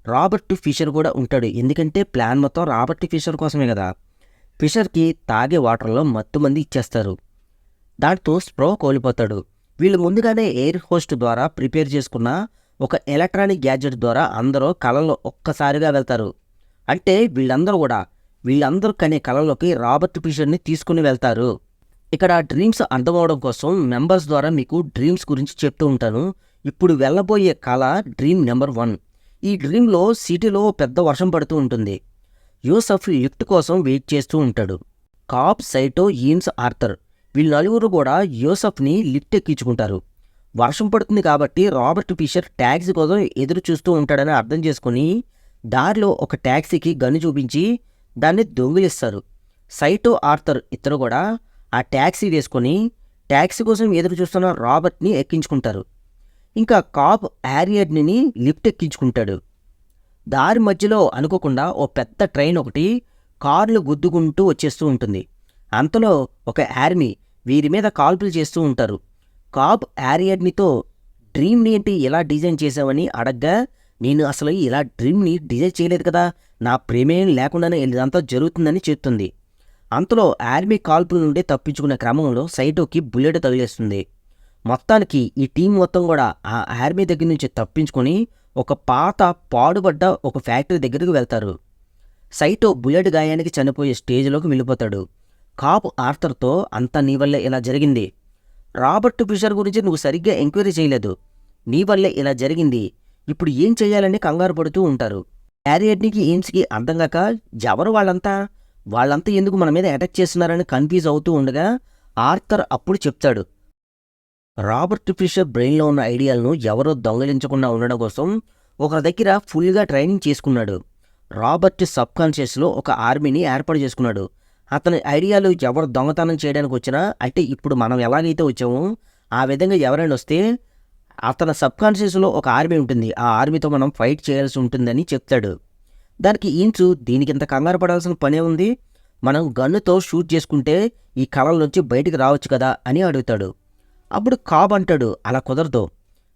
రాబర్ట్ ఫిషర్ కూడా ఉంటాడు. ఎందుకంటే ప్లాన్ మొత్తం రాబర్ట్ ఫిషర్ కోసమే కదా. ఫిషర్కి తాగే వాటర్లో మత్తుమంది ఇచ్చేస్తారు. దాంతో స్ప్రో కోల్పోతాడు. వీళ్ళు ముందుగానే ఎయిర్ హోస్ట్ ద్వారా ప్రిపేర్ చేసుకున్న ఒక ఎలక్ట్రానిక్ గ్యాడ్జెట్ ద్వారా అందరూ కళలో ఒక్కసారిగా వెళ్తారు. అంటే వీళ్ళందరూ కనే కళలోకి రాబర్ట్ ఫిషర్ని తీసుకుని వెళ్తారు. ఇక్కడ డ్రీమ్స్ అర్థమవడం కోసం మెంబర్స్ ద్వారా మీకు డ్రీమ్స్ గురించి చెప్తూ ఉంటాను. ఇప్పుడు వెళ్ళబోయే కళ డ్రీమ్ నెంబర్ 1. ఈ డ్రీమ్లో సిటీలో పెద్ద వర్షం పడుతూ ఉంటుంది. యూసఫ్ లిఫ్ట్ కోసం వెయిట్ చేస్తూ ఉంటాడు. కాప్, సైటో, ఈమ్స్, ఆర్థర్ వీళ్ళు నలుగురు కూడా యూసఫ్ని లిఫ్ట్ ఎక్కించుకుంటారు. వర్షం పడుతుంది కాబట్టి రాబర్ట్ ఫిషర్ ట్యాక్సీ కోసం ఎదురు చూస్తూ ఉంటాడని అర్థం చేసుకుని దారిలో ఒక ట్యాక్సీకి గన్ను చూపించి దాన్ని దొంగిలిస్తారు. సైటో, ఆర్థర్ ఇద్దరు కూడా ఆ ట్యాక్సీ వేసుకొని ట్యాక్సీ కోసం ఎదురు చూస్తున్న రాబర్ట్ని ఎక్కించుకుంటారు. ఇంకా కాప్ యారియడ్ని లిఫ్ట్ ఎక్కించుకుంటాడు. దారి మధ్యలో అనుకోకుండా ఓ పెద్ద ట్రైన్ ఒకటి కార్లు గుద్దుకుంటూ వచ్చేస్తూ ఉంటుంది. అంతలో ఒక ఆర్మీ వీరి మీద కాల్పులు చేస్తూ ఉంటారు. కాప్ యారియడ్నితో, డ్రీమ్ని ఏంటి ఇలా డిజైన్ చేసావని అడగ్గా, నేను అసలు ఇలా డ్రీమ్ని డిజైన్ చేయలేదు కదా, నా ప్రేమేం లేకుండానే ఇదంతా జరుగుతుందని చెప్తుంది. అంతలో ఆర్మీ కాల్పుల నుండి తప్పించుకునే క్రమంలో సైటోకి బుల్లెట్ తగిలేస్తుంది. మొత్తానికి ఈ టీం మొత్తం కూడా ఆ ఆర్మీ దగ్గర నుంచి తప్పించుకొని ఒక పాత పాడుబడ్డ ఒక ఫ్యాక్టరీ దగ్గరికి వెళ్తారు. సైటో బుల్లెట్ గాయానికి చనిపోయే స్టేజ్లోకి వెళ్ళిపోతాడు. కాప్ ఆర్థర్తో, అంతా నీ వల్లే ఇలా జరిగింది, రాబర్ట్ ఫిషర్ గురించి నువ్వు సరిగ్గా ఎంక్వైరీ చేయలేదు, నీ వల్లే ఇలా జరిగింది, ఇప్పుడు ఏం చేయాలని కంగారు పడుతూ ఉంటారు. యారియడ్నికి, ఎయిమ్స్కి అర్థం కాక ఎవరు వాళ్ళంతా ఎందుకు మన మీద అటాక్ చేస్తున్నారని కన్ఫ్యూజ్ అవుతూ ఉండగా ఆర్థర్ అప్పుడు చెప్తాడు, రాబర్ట్ ఫిషర్ బ్రెయిన్లో ఉన్న ఐడియాలను ఎవరో దొంగలించకుండా ఉండడం కోసం ఒకరి దగ్గర ఫుల్గా ట్రైనింగ్ చేసుకున్నాడు. రాబర్ట్ సబ్కాన్షియస్లో ఒక ఆర్మీని ఏర్పాటు చేసుకున్నాడు. అతని ఐడియాలు ఎవరు దొంగతనం చేయడానికి వచ్చినా, అంటే ఇప్పుడు మనం ఎలాగైతే వచ్చామో ఆ విధంగా ఎవరైనా వస్తే అతని సబ్కాన్షియస్లో ఒక ఆర్మీ ఉంటుంది, ఆ ఆర్మీతో మనం ఫైట్ చేయాల్సి ఉంటుందని చెప్తాడు. దానికి ఈన్స్, దీనికి ఇంత కంగారు పడాల్సిన పనే ఉంది, మనం గన్నుతో షూట్ చేసుకుంటే ఈ కళల నుంచి బయటికి రావచ్చు కదా అని అడుగుతాడు. అప్పుడు కాప్ అంటాడు, అలా కుదరదు,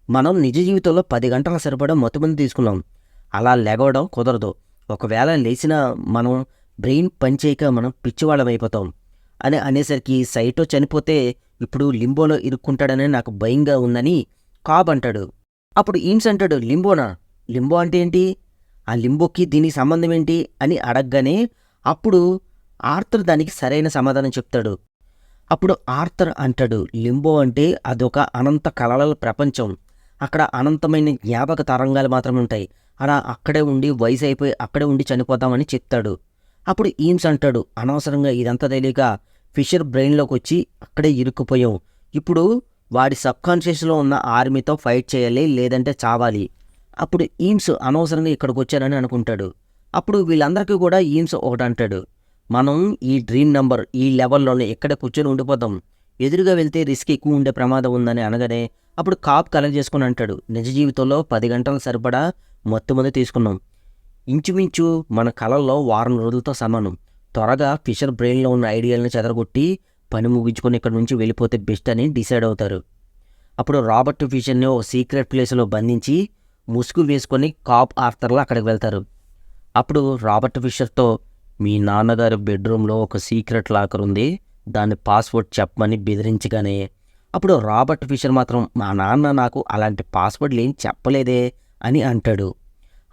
మనం నిజ జీవితంలో 10 గంటల సరిపడా మొత్తమంది తీసుకున్నాం, అలా లెగవడం కుదరదు, ఒకవేళ లేచినా మనం బ్రెయిన్ పనిచేయక మనం పిచ్చివాళ్ళం అయిపోతాం అని అనేసరికి సైటో చనిపోతే ఇప్పుడు లింబోలో ఇరుక్కుంటాడని నాకు భయంగా ఉందని కాప్ అంటాడు. అప్పుడు ఈమ్స్ అంటాడు, లింబో అంటే ఏంటి, ఆ లింబోకి దీనికి సంబంధం ఏంటి అని అడగగానే అప్పుడు ఆర్థర్ దానికి సరైన సమాధానం చెప్తాడు. అప్పుడు ఆర్థర్ అంటాడు, లింబో అంటే అదొక అనంత కలల ప్రపంచం, అక్కడ అనంతమైన జ్ఞాపక తరంగాలు మాత్రమే ఉంటాయి, అలా అక్కడే ఉండి వయసు అయిపోయి అక్కడే ఉండి చనిపోతామని చెప్తాడు. అప్పుడు ఈమ్స్ అంటాడు, అనవసరంగా ఇదంతా తెలియక ఫిషర్ బ్రెయిన్లోకి వచ్చి అక్కడే ఇరుక్కుపోయాం, ఇప్పుడు వాడి సబ్కాన్షియస్లో ఉన్న ఆర్మీతో ఫైట్ చేయాలి, లేదంటే చావాలి. అప్పుడు ఈమ్స్ అనవసరంగా ఇక్కడికి వచ్చారని అనుకుంటాడు. అప్పుడు వీళ్ళందరికీ కూడా ఈమ్స్ ఒకటి అంటాడు, మనం ఈ డ్రీమ్ నెంబర్ ఈ లెవెల్లోనే ఎక్కడ కూర్చొని ఉండిపోతాం, ఎదురుగా వెళ్తే రిస్క్ ఎక్కువ ఉండే ప్రమాదం ఉందని అనగానే అప్పుడు కాప్ కలెక్ట్ చేసుకుని అంటాడు, నిజ జీవితంలో 10 గంటల సరిపడా మొత్తం తీసుకున్నాం, ఇంచుమించు మన కళల్లో వారం రోజులతో సమానం, త్వరగా ఫిషర్ బ్రెయిన్లో ఉన్న ఐడియాలను చెదరగొట్టి పని ముగించుకొని ఇక్కడ నుంచి వెళ్ళిపోతే బెస్ట్ అని డిసైడ్ అవుతారు. అప్పుడు రాబర్ట్ ఫిషర్ని ఓ సీక్రెట్ ప్లేస్లో బంధించి ముసుగు వేసుకొని కాప్ ఆర్థర్లో అక్కడికి వెళ్తారు. అప్పుడు రాబర్ట్ ఫిషర్తో, మీ నాన్నగారి బెడ్రూమ్లో ఒక సీక్రెట్ లాకర్ ఉంది, దాని పాస్వర్డ్ చెప్పమని బెదిరించగానే అప్పుడు రాబర్ట్ ఫిషర్ మాత్రం, మా నాన్న నాకు అలాంటి పాస్వర్డ్లు ఏం చెప్పలేదే అని అంటాడు.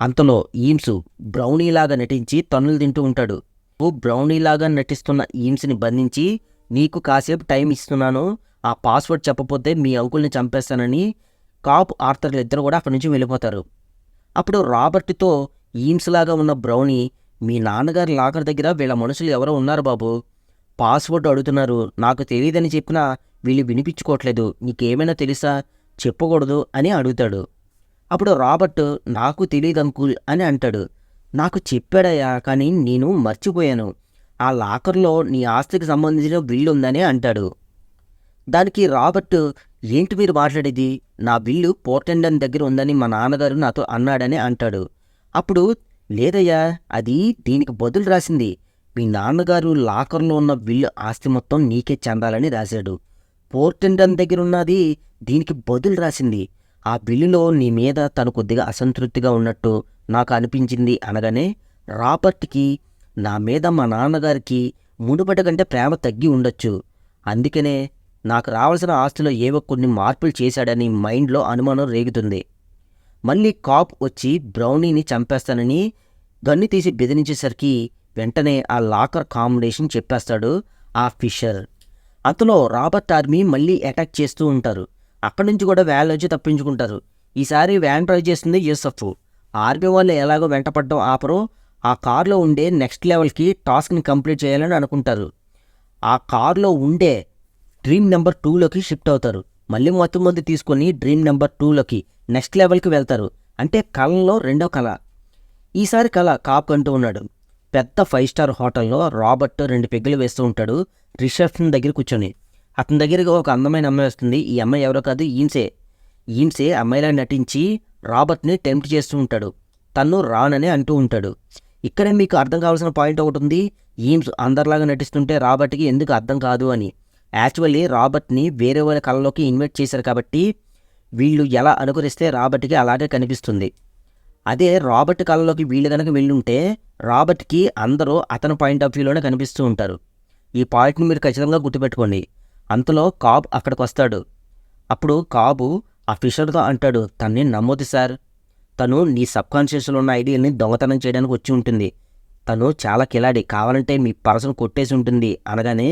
అంతలో ఈమ్స్ బ్రౌనీలాగా నటించి తన్నులు తింటూ ఉంటాడు. బ్రౌనీలాగా నటిస్తున్న ఈమ్స్ని బంధించి, నీకు కాసేపు టైం ఇస్తున్నాను, ఆ పాస్వర్డ్ చెప్పపోతే మీ అంకుల్ని చంపేస్తానని కాప్ ఆర్థర్లు ఇద్దరు కూడా అక్కడి నుంచి వెళ్ళిపోతారు. అప్పుడు రాబర్ట్తో ఈమ్స్ లాగా ఉన్న బ్రౌనీ, మీ నాన్నగారి లాకర్ దగ్గర వీళ్ళ మనుషులు ఎవరో ఉన్నారు బాబు, పాస్వర్డ్ అడుగుతున్నారు, నాకు తెలియదని చెప్పినా వీళ్ళు వినిపించుకోవట్లేదు, నీకేమైనా తెలుసా, చెప్పకూడదు అని అడుగుతాడు. అప్పుడు రాబర్ట్, నాకు తెలియదు అంకుల్ అని అంటాడు. నాకు చెప్పాడయ్యా, కానీ నేను మర్చిపోయాను, ఆ లాకర్లో నీ ఆస్తికి సంబంధించిన బిల్లు ఉందని అంటాడు. దానికి రాబర్ట్, ఏంటి మీరు మాట్లాడేది, నా బిల్లు పోర్టెండన్ దగ్గర ఉందని మా నాన్నగారు నాతో అన్నాడని అంటాడు. అప్పుడు, లేదయ్యా, అది దీనికి బదులు రాసింది, మీ నాన్నగారు లాకర్లో ఉన్న బిల్లు ఆస్తి మొత్తం నీకే చెందాలని రాశాడు, పోర్టెండన్ దగ్గర ఉన్నది దీనికి బదులు రాసింది, ఆ బిల్లులో నీ మీద తను కొద్దిగా అసంతృప్తిగా ఉన్నట్టు నాకు అనిపించింది అనగానే రాబర్ట్కి, నా మీద మా నాన్నగారికి మునుపటి కంటే ప్రేమ తగ్గి ఉండొచ్చు, అందుకనే నాకు రావాల్సిన ఆస్తిలో ఏవో కొన్ని మార్పులు చేశాడని మైండ్లో అనుమానం రేగుతుంది. మళ్ళీ కాప్ వచ్చి బ్రౌనీని చంపేస్తానని గన్ను తీసి బెదిరించేసరికి వెంటనే ఆ లాకర్ కాంబినేషన్ చెప్పేస్తాడు ఆ ఫిషర్. అంతలో రాబర్ట్ ఆర్మీ మళ్ళీ అటాక్ చేస్తూ ఉంటారు. అక్కడి నుంచి కూడా వ్యాన్ వచ్చి తప్పించుకుంటారు. ఈసారి వ్యాన్ డ్రైవ్ చేస్తుంది యూసఫ్. ఆర్మీ వాళ్ళు ఎలాగో వెంటపడడం ఆపరో ఆ కార్లో ఉండే నెక్స్ట్ లెవెల్కి టాస్క్ని కంప్లీట్ చేయాలని అనుకుంటారు. ఆ కార్లో ఉండే డ్రీమ్ నెంబర్ 2లోకి షిఫ్ట్ అవుతారు. మళ్ళీ మొత్తం మంది తీసుకొని డ్రీమ్ నెంబర్ 2లోకి నెక్స్ట్ లెవెల్కి వెళ్తారు. అంటే కళలో రెండో కళ. ఈసారి కళ కాప్ అంటూ ఉన్నాడు. పెద్ద 5 స్టార్ హోటల్లో రాబర్ట్ 2 పెగ్గులు వేస్తూ ఉంటాడు రిసెప్షన్ దగ్గర కూర్చొని. అతని దగ్గరికి ఒక అందమైన అమ్మాయి వస్తుంది. ఈ అమ్మాయి ఎవరో కాదు, ఈమ్సే అమ్మాయిలా నటించి రాబర్ట్ని టెంప్ట్ చేస్తూ ఉంటాడు. తను రానని అంటూ ఉంటాడు. ఇక్కడే మీకు అర్థం కావాల్సిన పాయింట్ ఒకటి ఉంది. ఈమ్స్ అందరిలాగా నటిస్తుంటే రాబర్ట్కి ఎందుకు అర్థం కాదు అని. యాక్చువల్లీ రాబర్ట్ని వేరే వాళ్ళ కళలోకి ఇన్వైట్ చేశారు కాబట్టి వీళ్ళు ఎలా అనుకరిస్తే రాబర్ట్కి అలాగే కనిపిస్తుంది. అదే రాబర్ట్ కళలోకి వీళ్ళు కనుక వెళ్ళుంటే రాబర్ట్కి అందరూ అతని పాయింట్ ఆఫ్ వ్యూలోనే కనిపిస్తూ ఉంటారు. ఈ పాయింట్ని మీరు ఖచ్చితంగా గుర్తుపెట్టుకోండి. అంతలో కాబ్ అక్కడికి వస్తాడు. అప్పుడు కాబు ఆ ఫిషర్తో అంటాడు, తన్ని నమ్మొద్దు సార్, తను నీ సబ్కాన్షియస్లో ఉన్న ఐడియాని దొంగతనం చేయడానికి వచ్చి ఉంటుంది, తను చాలా కిలాడి, కావాలంటే మీ పర్సును కొట్టేసి ఉంటుంది అనగానే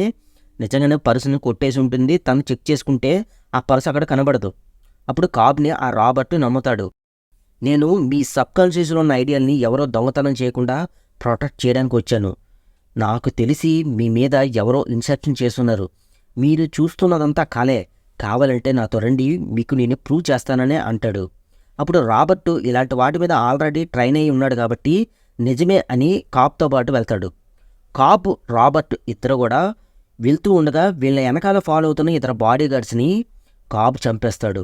నిజంగానే పర్సుని కొట్టేసి ఉంటుంది. తను చెక్ చేసుకుంటే ఆ పర్సు అక్కడ కనబడదు. అప్పుడు కాబ్ ఆ రాబర్ట్ నమ్ముతాడు. నేను మీ సబ్కాన్షియస్లో ఉన్న ఐడియాల్ని ఎవరో దొంగతనం చేయకుండా ప్రొటెక్ట్ చేయడానికి వచ్చాను, నాకు తెలిసి మీ మీద ఎవరో ఇన్సెప్షన్ చేస్తున్నారు, మీరు చూస్తున్నదంతా కలే, కావాలంటే నాతో రండి, మీకు నేను ప్రూవ్ చేస్తాననే అంటాడు. అప్పుడు రాబర్ట్ ఇలాంటి వాటి మీద ఆల్రెడీ ట్రైన్ అయి ఉన్నాడు కాబట్టి నిజమే అని కాబ్తో పాటు వెళ్తాడు. కాబ్ రాబర్ట్ ఇద్దరు కూడా వెళ్తూ ఉండగా వీళ్ళ వెనకాల ఫాలో అవుతున్న ఇతర బాడీ గార్డ్స్ని కాబ్ చంపేస్తాడు.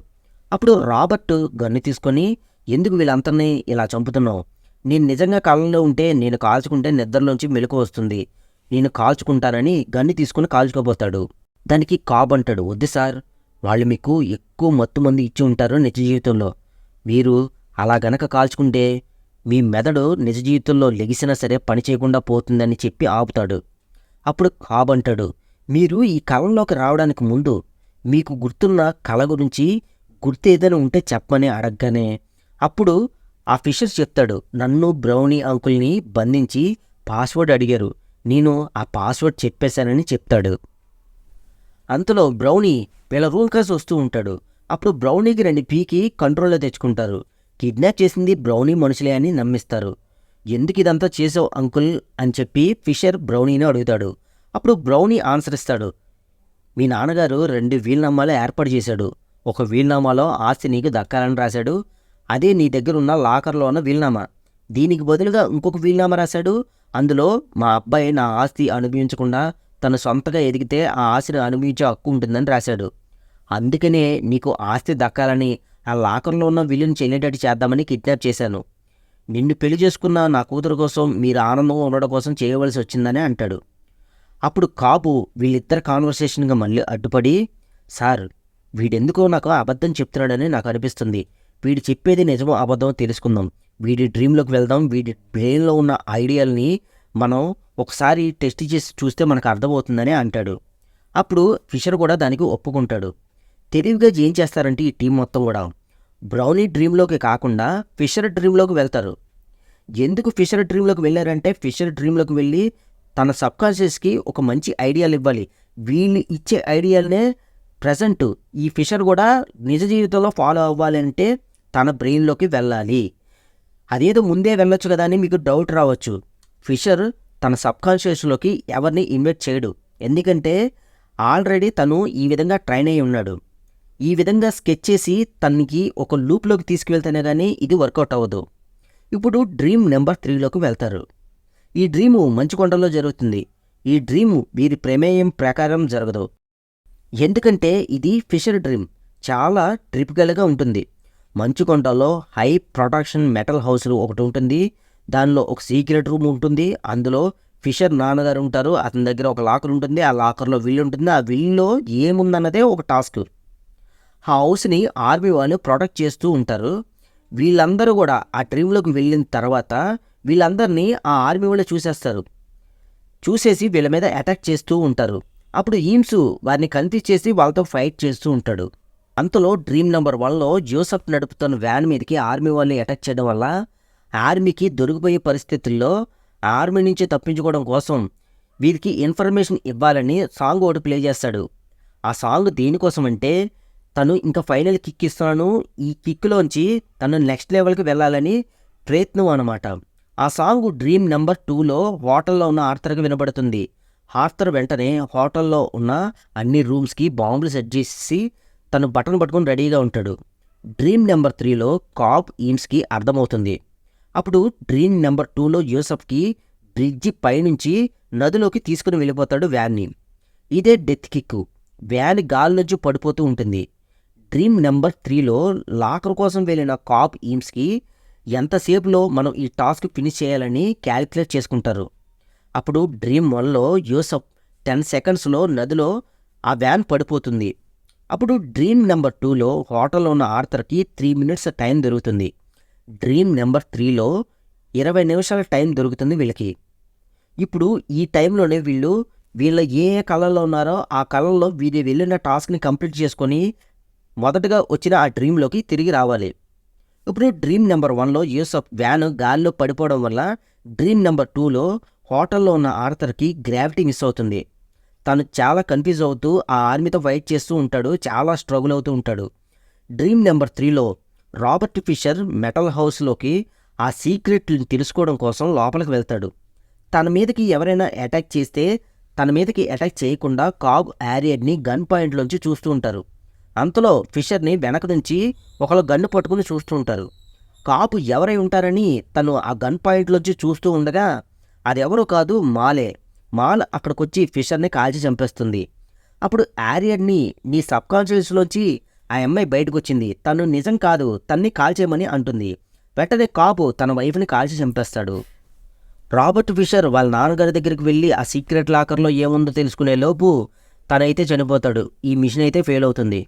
అప్పుడు రాబర్ట్ గన్ను తీసుకొని, ఎందుకు వీళ్ళందరినీ ఇలా చంపుతున్నావు, నేను నిజంగా కళ్ళలో ఉంటే నేను కాల్చుకుంటే నిద్రలోంచి మెలకు వస్తుంది, నేను కాల్చుకుంటానని గన్ను తీసుకుని కాల్చుకోబోతాడు. దానికి కాబ్ అంటాడు, వద్దు సార్, వాళ్ళు మీకు ఎక్కువ మత్తు మంది ఇచ్చి ఉంటారు నిజ జీవితంలో, మీరు అలా గనక కాల్చుకుంటే మీ మెదడు నిజ జీవితంలో లెగిసినా సరే పని చేయకుండా పోతుందని చెప్పి ఆపుతాడు. అప్పుడు కాబ్ అంటాడు, మీరు ఈ కళలోకి రావడానికి ముందు మీకు గుర్తున్న కళ గురించి గుర్తు ఏదైనా ఉంటే చెప్పమని అడగగానే అప్పుడు ఆ ఫిషర్ చెప్తాడు, నన్ను బ్రౌనీ అంకుల్ని బంధించి పాస్వర్డ్ అడిగారు, నేను ఆ పాస్వర్డ్ చెప్పేశానని చెప్తాడు. అంతలో బ్రౌనీ వీళ్ళ రూమ్ కాసి వస్తూ ఉంటాడు. అప్పుడు బ్రౌనీకి 2 పీకి కంట్రోల్లో తెచ్చుకుంటారు. కిడ్నాప్ చేసింది బ్రౌనీ మనుషులే అని నమ్మిస్తారు. ఎందుకు ఇదంతా చేసావు అంకుల్ అని చెప్పి ఫిషర్ బ్రౌనీని అడుగుతాడు. అప్పుడు బ్రౌనీ ఆన్సర్ ఇస్తాడు, మీ నాన్నగారు 2 వీల్నామాలు ఏర్పాటు చేశాడు, ఒక వీల్నామాలో ఆస్తి నీకు దక్కాలని రాశాడు, అదే నీ దగ్గర ఉన్న లాకర్లో ఉన్న వీల్నామా, దీనికి బదులుగా ఇంకొక వీల్నామా రాశాడు, అందులో మా అబ్బాయి నా ఆస్తి అనుభవించకుండా తను సొంతగా ఎదిగితే ఆ ఆస్తిని అనుభవించే హక్కు ఉంటుందని రాశాడు, అందుకనే నీకు ఆస్తి దక్కాలని ఆ లాకర్లో ఉన్న విల్లుని చెల్లేటట్టు చేద్దామని కిడ్నాప్ చేశాను, నిన్ను పెళ్లి చేసుకున్న నా కూతురు కోసం మీరు ఆనందంగా ఉండడం కోసం చేయవలసి వచ్చిందని అంటాడు. అప్పుడు కాబు వీళ్ళిద్దరు కాన్వర్సేషన్గా మళ్ళీ అడ్డుపడి, సార్ వీడెందుకో నాకు అబద్ధం చెప్తున్నాడని నాకు అనిపిస్తుంది. వీడు చెప్పేది నిజమో అబద్ధమో తెలుసుకుందాం. వీడి డ్రీమ్లోకి వెళ్దాం. వీడి బ్రెయిన్లో ఉన్న ఐడియాల్ని మనం ఒకసారి టెస్ట్ చేసి చూస్తే మనకు అర్థమవుతుందని అంటాడు. అప్పుడు ఫిషర్ కూడా దానికి ఒప్పుకుంటాడు. తెలివిగా ఏం చేస్తారంటే ఈ టీం మొత్తం కూడా బ్రౌనీ డ్రీమ్లోకి కాకుండా ఫిషర్ డ్రీమ్లోకి వెళ్తారు. ఎందుకు ఫిషర్ డ్రీమ్లోకి వెళ్ళారంటే ఫిషర్ డ్రీమ్లోకి వెళ్ళి తన సబ్కాన్షియస్కి ఒక మంచి ఐడియాలు ఇవ్వాలి. వీళ్ళు ఇచ్చే ఐడియాలనే ప్రజెంట్ ఈ ఫిషర్ కూడా నిజ జీవితంలో ఫాలో అవ్వాలి అంటే తన బ్రెయిన్లోకి వెళ్ళాలి. అదేదో ముందే వెళ్ళొచ్చు కదా అని మీకు డౌట్ రావచ్చు. ఫిషర్ తన సబ్కాన్షియస్లోకి ఎవరిని ఇన్వైట్ చేయడు. ఎందుకంటే ఆల్రెడీ తను ఈ విధంగా ట్రైన్ అయి ఉన్నాడు. ఈ విధంగా స్కెచ్ చేసి తనకి ఒక లూప్లోకి తీసుకువెళ్తేనే కానీ ఇది వర్కౌట్ అవ్వదు. ఇప్పుడు డ్రీమ్ నెంబర్ 3లోకి వెళ్తారు. ఈ డ్రీము మంచుకొండలో జరుగుతుంది. ఈ డ్రీము వీరి ప్రమేయం ప్రకారం జరగదు. ఎందుకంటే ఇది ఫిషర్ డ్రీమ్ చాలా ట్రిపికల్గా ఉంటుంది. మంచుకొండలో హై ప్రొటెక్షన్ మెటల్ హౌస్ ఒకటి ఉంటుంది. దానిలో ఒక సీక్రెట్ రూమ్ ఉంటుంది. అందులో ఫిషర్ నాన్నగారు ఉంటారు. అతని దగ్గర ఒక లాకర్ ఉంటుంది. ఆ లాకర్లో విల్ ఉంటుంది. ఆ విల్లో ఏముందన్నదే ఒక టాస్క్. ఆ హౌస్ని ఆర్మీ వాళ్ళు ప్రొటెక్ట్ చేస్తూ ఉంటారు. వీళ్ళందరూ కూడా ఆ డ్రీమ్లోకి వెళ్ళిన తర్వాత వీళ్ళందరినీ ఆ ఆర్మీ వాళ్ళు చూసేస్తారు. చూసేసి వీళ్ళ మీద అటాక్ చేస్తూ ఉంటారు. అప్పుడు ఈమ్స్ వారిని కనిపించేసి వాళ్ళతో ఫైట్ చేస్తూ ఉంటాడు. అంతలో డ్రీమ్ నెంబర్ 1లో జోసెఫ్ నడుపుతున్న వ్యాన్ మీదకి ఆర్మీ వాళ్ళని అటాక్ చేయడం వల్ల ఆర్మీకి దొరికిపోయే పరిస్థితుల్లో ఆర్మీ నుంచి తప్పించుకోవడం కోసం వీరికి ఇన్ఫర్మేషన్ ఇవ్వాలని సాంగ్ ఒకటి ప్లే చేస్తాడు. ఆ సాంగ్ దేనికోసం అంటే తను ఇంకా ఫైనల్ కిక్ ఇస్తున్నాను, ఈ కిక్లోంచి తను నెక్స్ట్ లెవెల్కి వెళ్ళాలని ప్రయత్నం అన్నమాట. ఆ సాంగ్ డ్రీమ్ నెంబర్ 2లో హోటల్లో ఉన్న ఆర్థర్కి వినబడుతుంది. ఆర్థర్ వెంటనే హోటల్లో ఉన్న అన్ని రూమ్స్కి బాంబులు సెట్ చేసి తను బటన్ పట్టుకొని రెడీగా ఉంటాడు. డ్రీమ్ నెంబర్ 3లో కాబ్ ఈమ్స్కి అర్థమవుతుంది. అప్పుడు డ్రీమ్ నెంబర్ 2లో యూసఫ్కి బ్రిడ్జి పైనుంచి నదిలోకి తీసుకుని వెళ్ళిపోతాడు వ్యాన్ని. ఇదే డెత్ కిక్. వ్యాన్ గాలి నుంచి పడిపోతూ ఉంటుంది. డ్రీమ్ నెంబర్ 3లో లాకర్ కోసం వెళ్ళిన కాబ్ ఈమ్స్కి ఎంతసేపులో మనం ఈ టాస్క్ ఫినిష్ చేయాలని క్యాలిక్యులేట్ చేసుకుంటారు. అప్పుడు డ్రీమ్ 1లో యూసఫ్ 10 సెకండ్స్లో నదిలో ఆ వ్యాన్ పడిపోతుంది. అప్పుడు డ్రీమ్ నెంబర్ 2లో హోటల్లో ఉన్న ఆర్థర్కి 3 మినిట్స్ టైం దొరుకుతుంది. డ్రీమ్ నెంబర్ 3లో 20 నిమిషాల టైం దొరుకుతుంది వీళ్ళకి. ఇప్పుడు ఈ టైంలోనే వీళ్ళ ఏ కళల్లో ఉన్నారో ఆ కళల్లో వీరు వెళ్ళిన టాస్క్ని కంప్లీట్ చేసుకొని మొదటగా వచ్చిన ఆ డ్రీమ్లోకి తిరిగి రావాలి. ఇప్పుడు డ్రీమ్ నెంబర్ 1లో యూసఫ్ వ్యాన్ గాల్లో పడిపోవడం వల్ల డ్రీమ్ నెంబర్ 2లో హోటల్లో ఉన్న ఆర్థర్కి గ్రావిటీ మిస్ అవుతుంది. తను చాలా కన్ఫ్యూజ్ అవుతూ ఆ ఆర్మీతో ఫైట్ చేస్తూ ఉంటాడు. చాలా స్ట్రగుల్ అవుతూ ఉంటాడు. డ్రీమ్ నెంబర్ 3లో రాబర్ట్ ఫిషర్ మెటల్ హౌస్లోకి ఆ సీక్రెట్ని తెలుసుకోవడం కోసం లోపలికి వెళ్తాడు. తన మీదకి ఎవరైనా అటాక్ చేస్తే తన మీదకి అటాక్ చేయకుండా కాబ్ యారియడ్ని గన్ పాయింట్లోంచి చూస్తూ ఉంటారు. అంతలో ఫిషర్ని వెనక నుంచి ఒకళ్ళు గన్ను పట్టుకుని చూస్తూ ఉంటారు. కాపు ఎవరై ఉంటారని తను ఆ గన్ పాయింట్లోంచి చూస్తూ ఉండగా అది ఎవరో కాదు, మాల్ అక్కడికొచ్చి ఫిషర్ని కాల్చి చంపేస్తుంది. అప్పుడు యారియడ్ని నీ సబ్కాన్షియస్లోంచి ఆ అమ్మాయి బయటకు వచ్చింది, తను నిజం కాదు, తన్ని కాల్చేయమని అంటుంది. వెంటనే కాపు తన వైఫ్ని కాల్చి చంపేస్తాడు. రాబర్ట్ ఫిషర్ వాళ్ళ నాన్నగారి దగ్గరికి వెళ్ళి ఆ సీక్రెట్ లాకర్లో ఏముందో తెలుసుకునే లోపు తనైతే చనిపోతాడు. ఈ మిషన్ అయితే ఫెయిల్ అవుతుంది.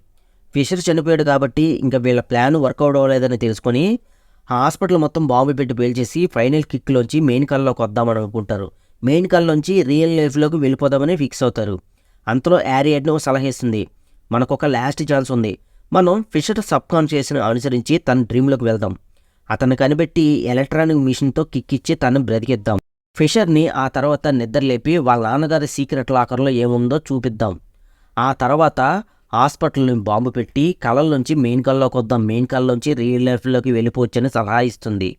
ఫిషర్ చనిపోయాడు కాబట్టి ఇంకా వీళ్ళ ప్లాన్ వర్కౌట్ అవ్వలేదని తెలుసుకొని హాస్పిటల్ మొత్తం బాంబు పెట్టి పేల్చేసి ఫైనల్ కిక్లోంచి మెయిన్ కల్లోకి వద్దామని అనుకుంటారు. మెయిన్ కల్లోంచి రియల్ లైఫ్లోకి వెళ్ళిపోదామని ఫిక్స్ అవుతారు. అంతలో యారియడ్ను సలహేస్తుంది, మనకొక లాస్ట్ ఛాన్స్ ఉంది, మనం ఫిషర్ సబ్కాన్షియస్ని అనుసరించి తన డ్రీమ్లోకి వెళ్దాం, అతన్ని కనిపెట్టి ఎలక్ట్రానిక్ మిషన్తో కిక్ ఇచ్చి తను బ్రతికిద్దాం, ఫిషర్ని ఆ తర్వాత నిద్రలేపి వాళ్ళ నాన్నగారి సీక్రెట్ లాకర్లో ఏముందో చూపిద్దాం, ఆ తర్వాత హాస్పిటల్ని బాంబు పెట్టి కళల్లోంచి మెయిన్ కల్లోకి వద్దాం, మెయిన్ కల్లోంచి రియల్ లైఫ్లోకి వెళ్ళిపోవచ్చని సలహా ఇస్తుంది.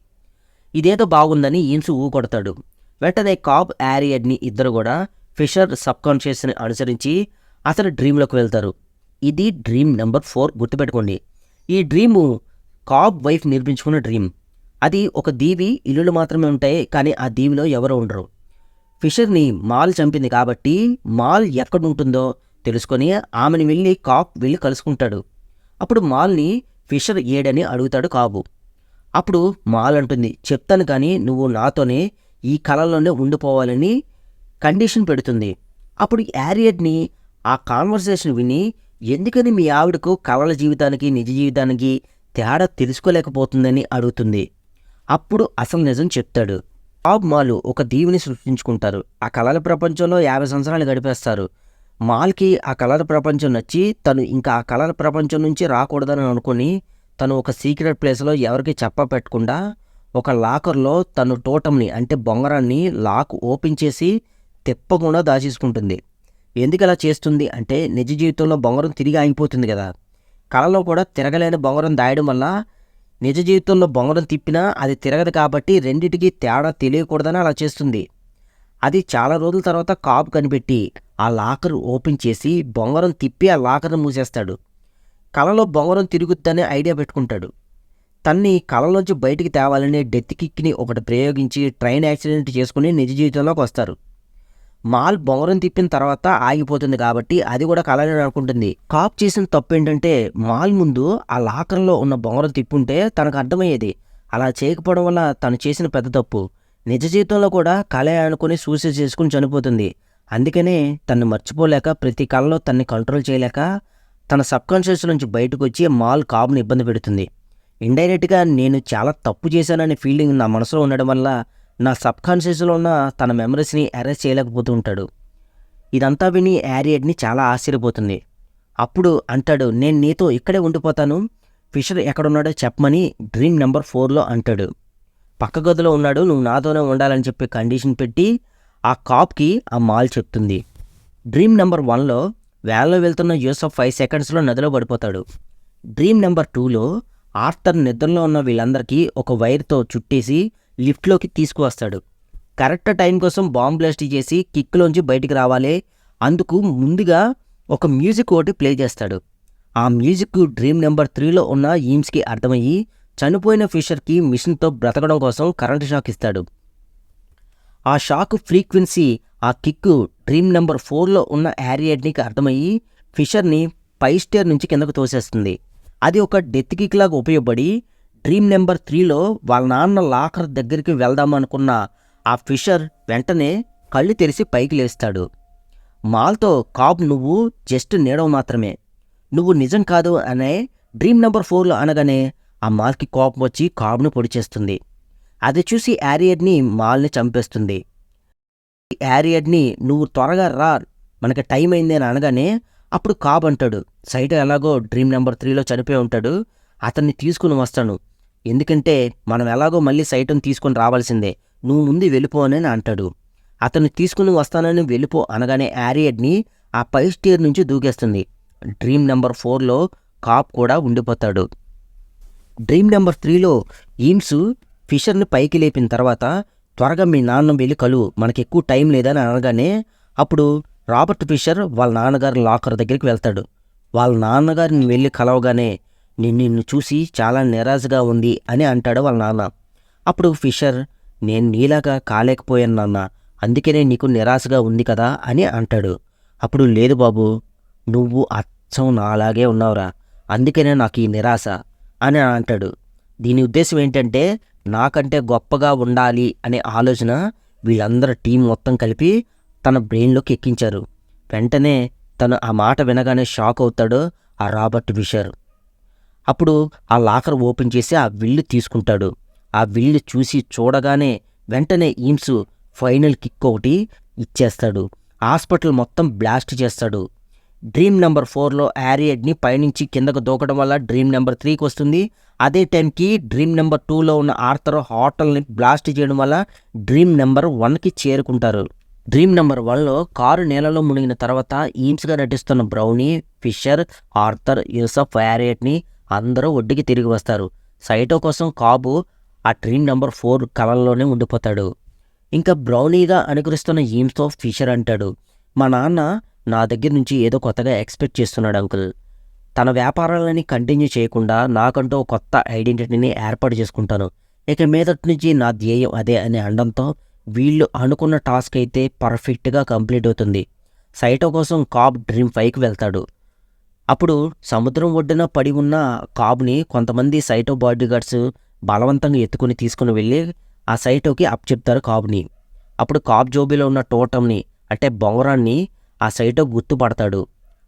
ఇదేదో బాగుందని ఈన్స్ ఊకొడతాడు. వెంటనే కాబ్ యారియడ్ని ఇద్దరు కూడా ఫిషర్ సబ్కాన్షియస్ని అనుసరించి అతని డ్రీమ్లోకి వెళ్తారు. ఇది డ్రీమ్ నెంబర్ 4, గుర్తుపెట్టుకోండి. ఈ డ్రీము కాబ్ వైఫ్ నిర్మించుకున్న డ్రీమ్. అది ఒక దీవి, ఇల్లులు మాత్రమే ఉంటాయి, కానీ ఆ దీవిలో ఎవరో ఉండరు. ఫిషర్ని మాల్ చంపింది కాబట్టి మాల్ ఎక్కడుంటుందో తెలుసుకొని ఆమెను కాబ్ వెళ్ళి కలుసుకుంటాడు. అప్పుడు మాల్ని ఫిషర్ ఏడని అడుగుతాడు కాబు. అప్పుడు మాల్ అంటుంది, చెప్తాను కానీ నువ్వు నాతోనే ఈ కళలోనే ఉండిపోవాలని కండిషన్ పెడుతుంది. అప్పుడు యారియడ్ని ఆ కాన్వర్సేషన్ విని ఎందుకని మీ ఆవిడకు కలల జీవితానికి, నిజ జీవితానికి తేడా తెలుసుకోలేకపోతుందని అడుగుతుంది. అప్పుడు అసలు నిజం చెప్తాడు. బాబ్, మాలు ఒక దీవిని సృష్టించుకుంటారు. ఆ కలల ప్రపంచంలో 50 సంవత్సరాలు గడిపేస్తారు. మాల్‌కి ఆ కలల ప్రపంచం నచ్చి తను ఇంకా ఆ కలల ప్రపంచం నుంచి రాకూడదని అనుకుని తను ఒక సీక్రెట్ ప్లేస్‌లో ఎవరికీ చెప్పపెట్టకుండా ఒక లాకర్‌లో తను టోటెమ్‌ని అంటే బొంగరాన్ని లాక్ ఓపెన్ చేసి తిప్పకుండా దాచేసుకుంటుంది. ఎందుకలా చేస్తుంది అంటే నిజ జీవితంలో బొంగరం తిరిగి ఆగిపోతుంది గదా! కలలో కూడా తిరగలేని బొంగరం దాయడం వల్ల నిజ జీవితంలో బొంగరం తిప్పినా అది తిరగదు కాబట్టి రెండిటికి తేడా తెలియకూడదని అలా చేస్తుంది. అది చాలా రోజుల తర్వాత కాపు కనిపెట్టి ఆ లాకర్ ఓపెన్ చేసి బొంగరం తిప్పి ఆ లాకర్‌ని మూసేస్తాడు. కలలో బొంగరం తిరుగుద్దని ఐడియా పెట్టుకుంటాడు. తన్ని కలలోంచి బయటికి తేవాలని డెత్ కిక్‌ని ఒకటి ప్రయోగించి ట్రైన్ యాక్సిడెంట్ చేసుకుని నిజ జీవితంలోకి వస్తారు. మాల్ బొంగరం తిప్పిన తర్వాత ఆగిపోతుంది కాబట్టి అది కూడా కలనే అనుకుంటుంది. కాప్ చేసిన తప్పు ఏంటంటే మాల్ ముందు ఆ లాకర్లో ఉన్న బొంగరం తిప్పుంటే తనకు అర్థమయ్యేది. అలా చేయకపోవడం వల్ల తను చేసిన పెద్ద తప్పు. నిజ జీవితంలో కూడా కలే అనుకుని సూసైడ్ చేసుకుని చనిపోతుంది. అందుకనే తను మర్చిపోలేక ప్రతి కలలో తన్ని కంట్రోల్ చేయలేక తన సబ్కాన్షియస్ నుంచి బయటకు వచ్చి మాల్ కాబ్ని ఇబ్బంది పెడుతుంది. ఇండైరెక్ట్గా నేను చాలా తప్పు చేశాననే ఫీలింగ్ నా మనసులో ఉండడం వల్ల నా సబ్కాన్షియస్లో ఉన్న తన మెమరీస్ని అరెస్ట్ చేయలేకపోతూ ఉంటాడు. ఇదంతా విని హ్యారియట్ని చాలా ఆశ్చర్యపోతుంది. అప్పుడు అంటాడు, నేను నీతో ఇక్కడే ఉండిపోతాను, ఫిషర్ ఎక్కడున్నాడో చెప్పమని డ్రీమ్ నెంబర్ 4లో అంటాడు. పక్క గదిలో ఉన్నాడు, నువ్వు నాతోనే ఉండాలని చెప్పి కండిషన్ పెట్టి ఆ కాప్కి ఆ మాల్ చెప్తుంది. డ్రీమ్ నెంబర్ 1లో వ్యాన్లో వెళ్తున్న యూసఫ్ 5 సెకండ్స్లో నదిలో పడిపోతాడు. డ్రీమ్ నెంబర్ 2లో ఆర్థర్ నిద్రలో ఉన్న వీళ్ళందరికీ ఒక వైర్తో చుట్టేసి లిఫ్ట్లోకి తీసుకువస్తాడు. కరెక్ట్ టైం కోసం బాంబ్ బ్లాస్ట్ చేసి కిక్లోంచి బయటికి రావాలి, అందుకు ముందుగా ఒక మ్యూజిక్ ఒకటి ప్లే చేస్తాడు. ఆ మ్యూజిక్ డ్రీమ్ నెంబర్ 3లో ఉన్న ఈమ్స్కి అర్థమయ్యి చనిపోయిన ఫిషర్కి మిషన్తో బ్రతకడం కోసం కరెంట్ షాక్ ఇస్తాడు. ఆ షాక్ ఫ్రీక్వెన్సీ ఆ కిక్ డ్రీమ్ నెంబర్ 4లో ఉన్న హ్యారియట్నికి అర్థమయ్యి ఫిషర్ని పై స్టేర్ నుంచి కిందకు తోసేస్తుంది. అది ఒక డెత్ కిక్ లాగా ఉపయోగపడి డ్రీమ్ నెంబర్ 3లో వాళ్ళ నాన్న లాకర్ దగ్గరికి వెళ్దామనుకున్న ఆ ఫిషర్ వెంటనే కళ్ళు తెరిచి పైకి లేస్తాడు. మాల్తో కాబ్, నువ్వు జస్ట్ నీడవ మాత్రమే, నువ్వు నిజం కాదు అనే డ్రీమ్ నెంబర్ 4లో అనగానే ఆ మాల్కి కోపం వచ్చి కాబ్ను పొడి చేస్తుంది. అది చూసి హ్యారియట్ని మాల్ని చంపేస్తుంది. హ్యారియట్ని నువ్వు త్వరగా రా, మనకి టైం అయింది అని అనగానే అప్పుడు కాబ్ అంటాడు, సైటో ఎలాగో డ్రీమ్ నెంబర్ 3లో చనిపోయి ఉంటాడు, అతన్ని తీసుకుని వస్తాను, ఎందుకంటే మనం ఎలాగో మళ్ళీ సైటోని తీసుకొని రావాల్సిందే, నువ్వు ముందు వెళ్ళిపో అని అంటాడు. అతన్ని తీసుకుని వస్తానని వెళ్ళిపో అనగానే హ్యారియట్ని ఆ పై స్టేర్ నుంచి దూకేస్తుంది. డ్రీమ్ నెంబర్ 4లో కాప్ కూడా ఉండిపోతాడు. డ్రీమ్ నెంబర్ 3లో ఈమ్స్ ఫిషర్ని పైకి లేపిన తర్వాత త్వరగా మీ నాన్న వెళ్ళి కలువు, మనకి ఎక్కువ టైం లేదని అనగానే అప్పుడు రాబర్ట్ ఫిషర్ వాళ్ళ నాన్నగారి లాకర్ దగ్గరికి వెళ్తాడు. వాళ్ళ నాన్నగారిని వెళ్ళి కలవగానే నిన్ను చూసి చాలా నిరాశగా ఉంది అని అంటాడు వాళ్ళ నాన్న. అప్పుడు ఫిషర్, నేను నీలాగా కాలేకపోయాను నాన్న, అందుకనే నీకు నిరాశగా ఉంది కదా అని అంటాడు. అప్పుడు లేదు బాబు, నువ్వు అచ్చం నాలాగే ఉన్నావురా, అందుకనే నాకు ఈ నిరాశ అని అంటాడు. దీని ఉద్దేశం ఏంటంటే నాకంటే గొప్పగా ఉండాలి అనే ఆలోచన వీళ్ళందరూ టీం మొత్తం కలిపి తన బ్రెయిన్లోకి ఎక్కించారు. వెంటనే తను ఆ మాట వినగానే షాక్ అవుతాడు ఆ రాబర్ట్ ఫిషర్. అప్పుడు ఆ లాకర్ ఓపెన్ చేసి ఆ విల్లు తీసుకుంటాడు. ఆ విల్లు చూడగానే వెంటనే ఈమ్స్ ఫైనల్ కిక్ ఒకటి ఇచ్చేస్తాడు. హాస్పిటల్ మొత్తం బ్లాస్ట్ చేస్తాడు. డ్రీమ్ నెంబర్ 4లో హ్యారియట్ని పైనుంచి కిందకు దూకడం వల్ల డ్రీమ్ నెంబర్ 3కి వస్తుంది. అదే టైంకి డ్రీమ్ నెంబర్ 2లో ఉన్న ఆర్థర్ హోటల్ని బ్లాస్ట్ చేయడం వల్ల డ్రీమ్ నెంబర్ 1కి చేరుకుంటారు. డ్రీమ్ నెంబర్ 1లో కారు నీళ్ళలో మునిగిన తర్వాత ఈమ్స్గా నటిస్తున్న బ్రౌనీ, ఫిషర్, ఆర్థర్, యూసఫ్, హ్యారియట్ని అందరూ ఒడ్డుకి తిరిగి వస్తారు. సైటో కోసం కాబు ఆ డ్రీమ్ నెంబర్ 4 కలల్లోనే ఉండిపోతాడు. ఇంకా బ్రౌనీగా అనుకరిస్తున్న ఈమ్స్తో ఫిషర్ అంటాడు, మా నాన్న నా దగ్గర నుంచి ఏదో కొత్తగా ఎక్స్పెక్ట్ చేస్తున్నాడు అంకుల్, తన వ్యాపారాలని కంటిన్యూ చేయకుండా నాకంటూ కొత్త ఐడెంటిటీని ఏర్పాటు చేసుకుంటాను, ఇక మీదటి నుంచి నా ధ్యేయం అదే అని అనడంతో వీళ్ళు అనుకున్న టాస్క్ అయితే పర్ఫెక్ట్గా కంప్లీట్ అవుతుంది. సైటో కోసం కాబ్ డ్రీమ్ 5కి వెళ్తాడు. అప్పుడు సముద్రం ఒడ్డున పడి ఉన్న కాబుని కొంతమంది సైటో బాడీగార్డ్స్ బలవంతంగా ఎత్తుకుని తీసుకుని వెళ్ళి ఆ సైటోకి అప్పచెప్తారు కాబుని. అప్పుడు కాబ్ జోబీలో ఉన్న టోటమ్ని అంటే బొంగరాన్ని ఆ సైటో గుర్తుపడతాడు.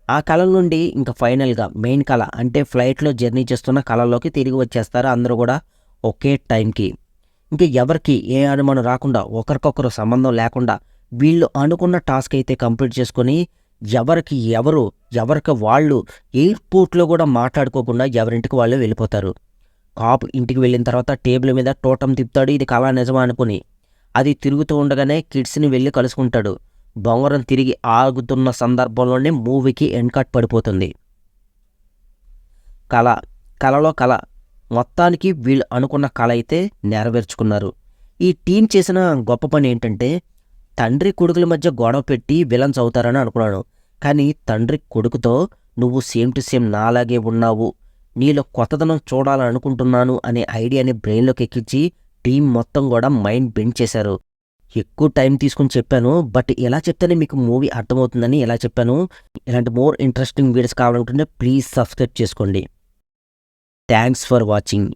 ఆ కల నుండి ఇంకా ఫైనల్‌గా మెయిన్ కల అంటే ఫ్లైట్‌లో జర్నీ చేస్తున్న కలలోకి తిరిగి వచ్చేస్తారు అందరూ గూడా ఒకే టైంకి. ఇంక ఎవరికీ ఏ అనుమానం రాకుండా, ఒకరికొకరు సంబంధం లేకుండా వీళ్ళు అనుకున్న టాస్క్ అయితే కంప్లీట్ చేసుకొని ఎవరికి ఎవరు, ఎవరికి వాళ్ళు ఎయిర్‌పోర్ట్‌లో గూడా మాట్లాడుకోకుండా ఎవరింటికి వాళ్ళే వెళ్ళిపోతారు. కాపు ఇంటికి వెళ్ళిన తర్వాత టేబుల్ మీద టోటమ్ తిప్పుతాడు ఇది కలా నిజమా అనుకుని. అది తిరుగుతూ ఉండగానే కిడ్స్‌ని వెళ్లి కలుసుకుంటాడు. బొంగరం తిరిగి ఆగుతున్న సందర్భంలోనే మూవీకి ఎండ్ కట్ పడిపోతుంది. కల, కలలో కల. మొత్తానికి వీళ్ళు అనుకున్న కల అయితే నెరవేర్చుకున్నారు. ఈ టీమ్ చేసిన గొప్ప పని ఏంటంటే, తండ్రి కొడుకుల మధ్య గొడవ పెట్టి విలన్స్ అవుతారని అనుకున్నాను. కానీ తండ్రి కొడుకుతో నువ్వు సేమ్ టు సేమ్ నాలాగే ఉన్నావు, నీలో కొత్తదనం చూడాలనుకుంటున్నాను అనే ఐడియాని బ్రెయిన్‌లోకి ఎక్కించి టీమ్ మొత్తం గూడా మైండ్ బెండ్ చేశారు. ఎక్కువ టైం తీసుకొని చెప్పాను. బట్ ఎలా చెప్తేనే మీకు మూవీ అర్థమవుతుందని ఇలా చెప్పాను. ఇలాంటి మోర్ ఇంట్రెస్టింగ్ వీడియోస్ కావాలనుకుంటే ప్లీజ్ సబ్స్క్రైబ్ చేసుకోండి. Thanks for watching.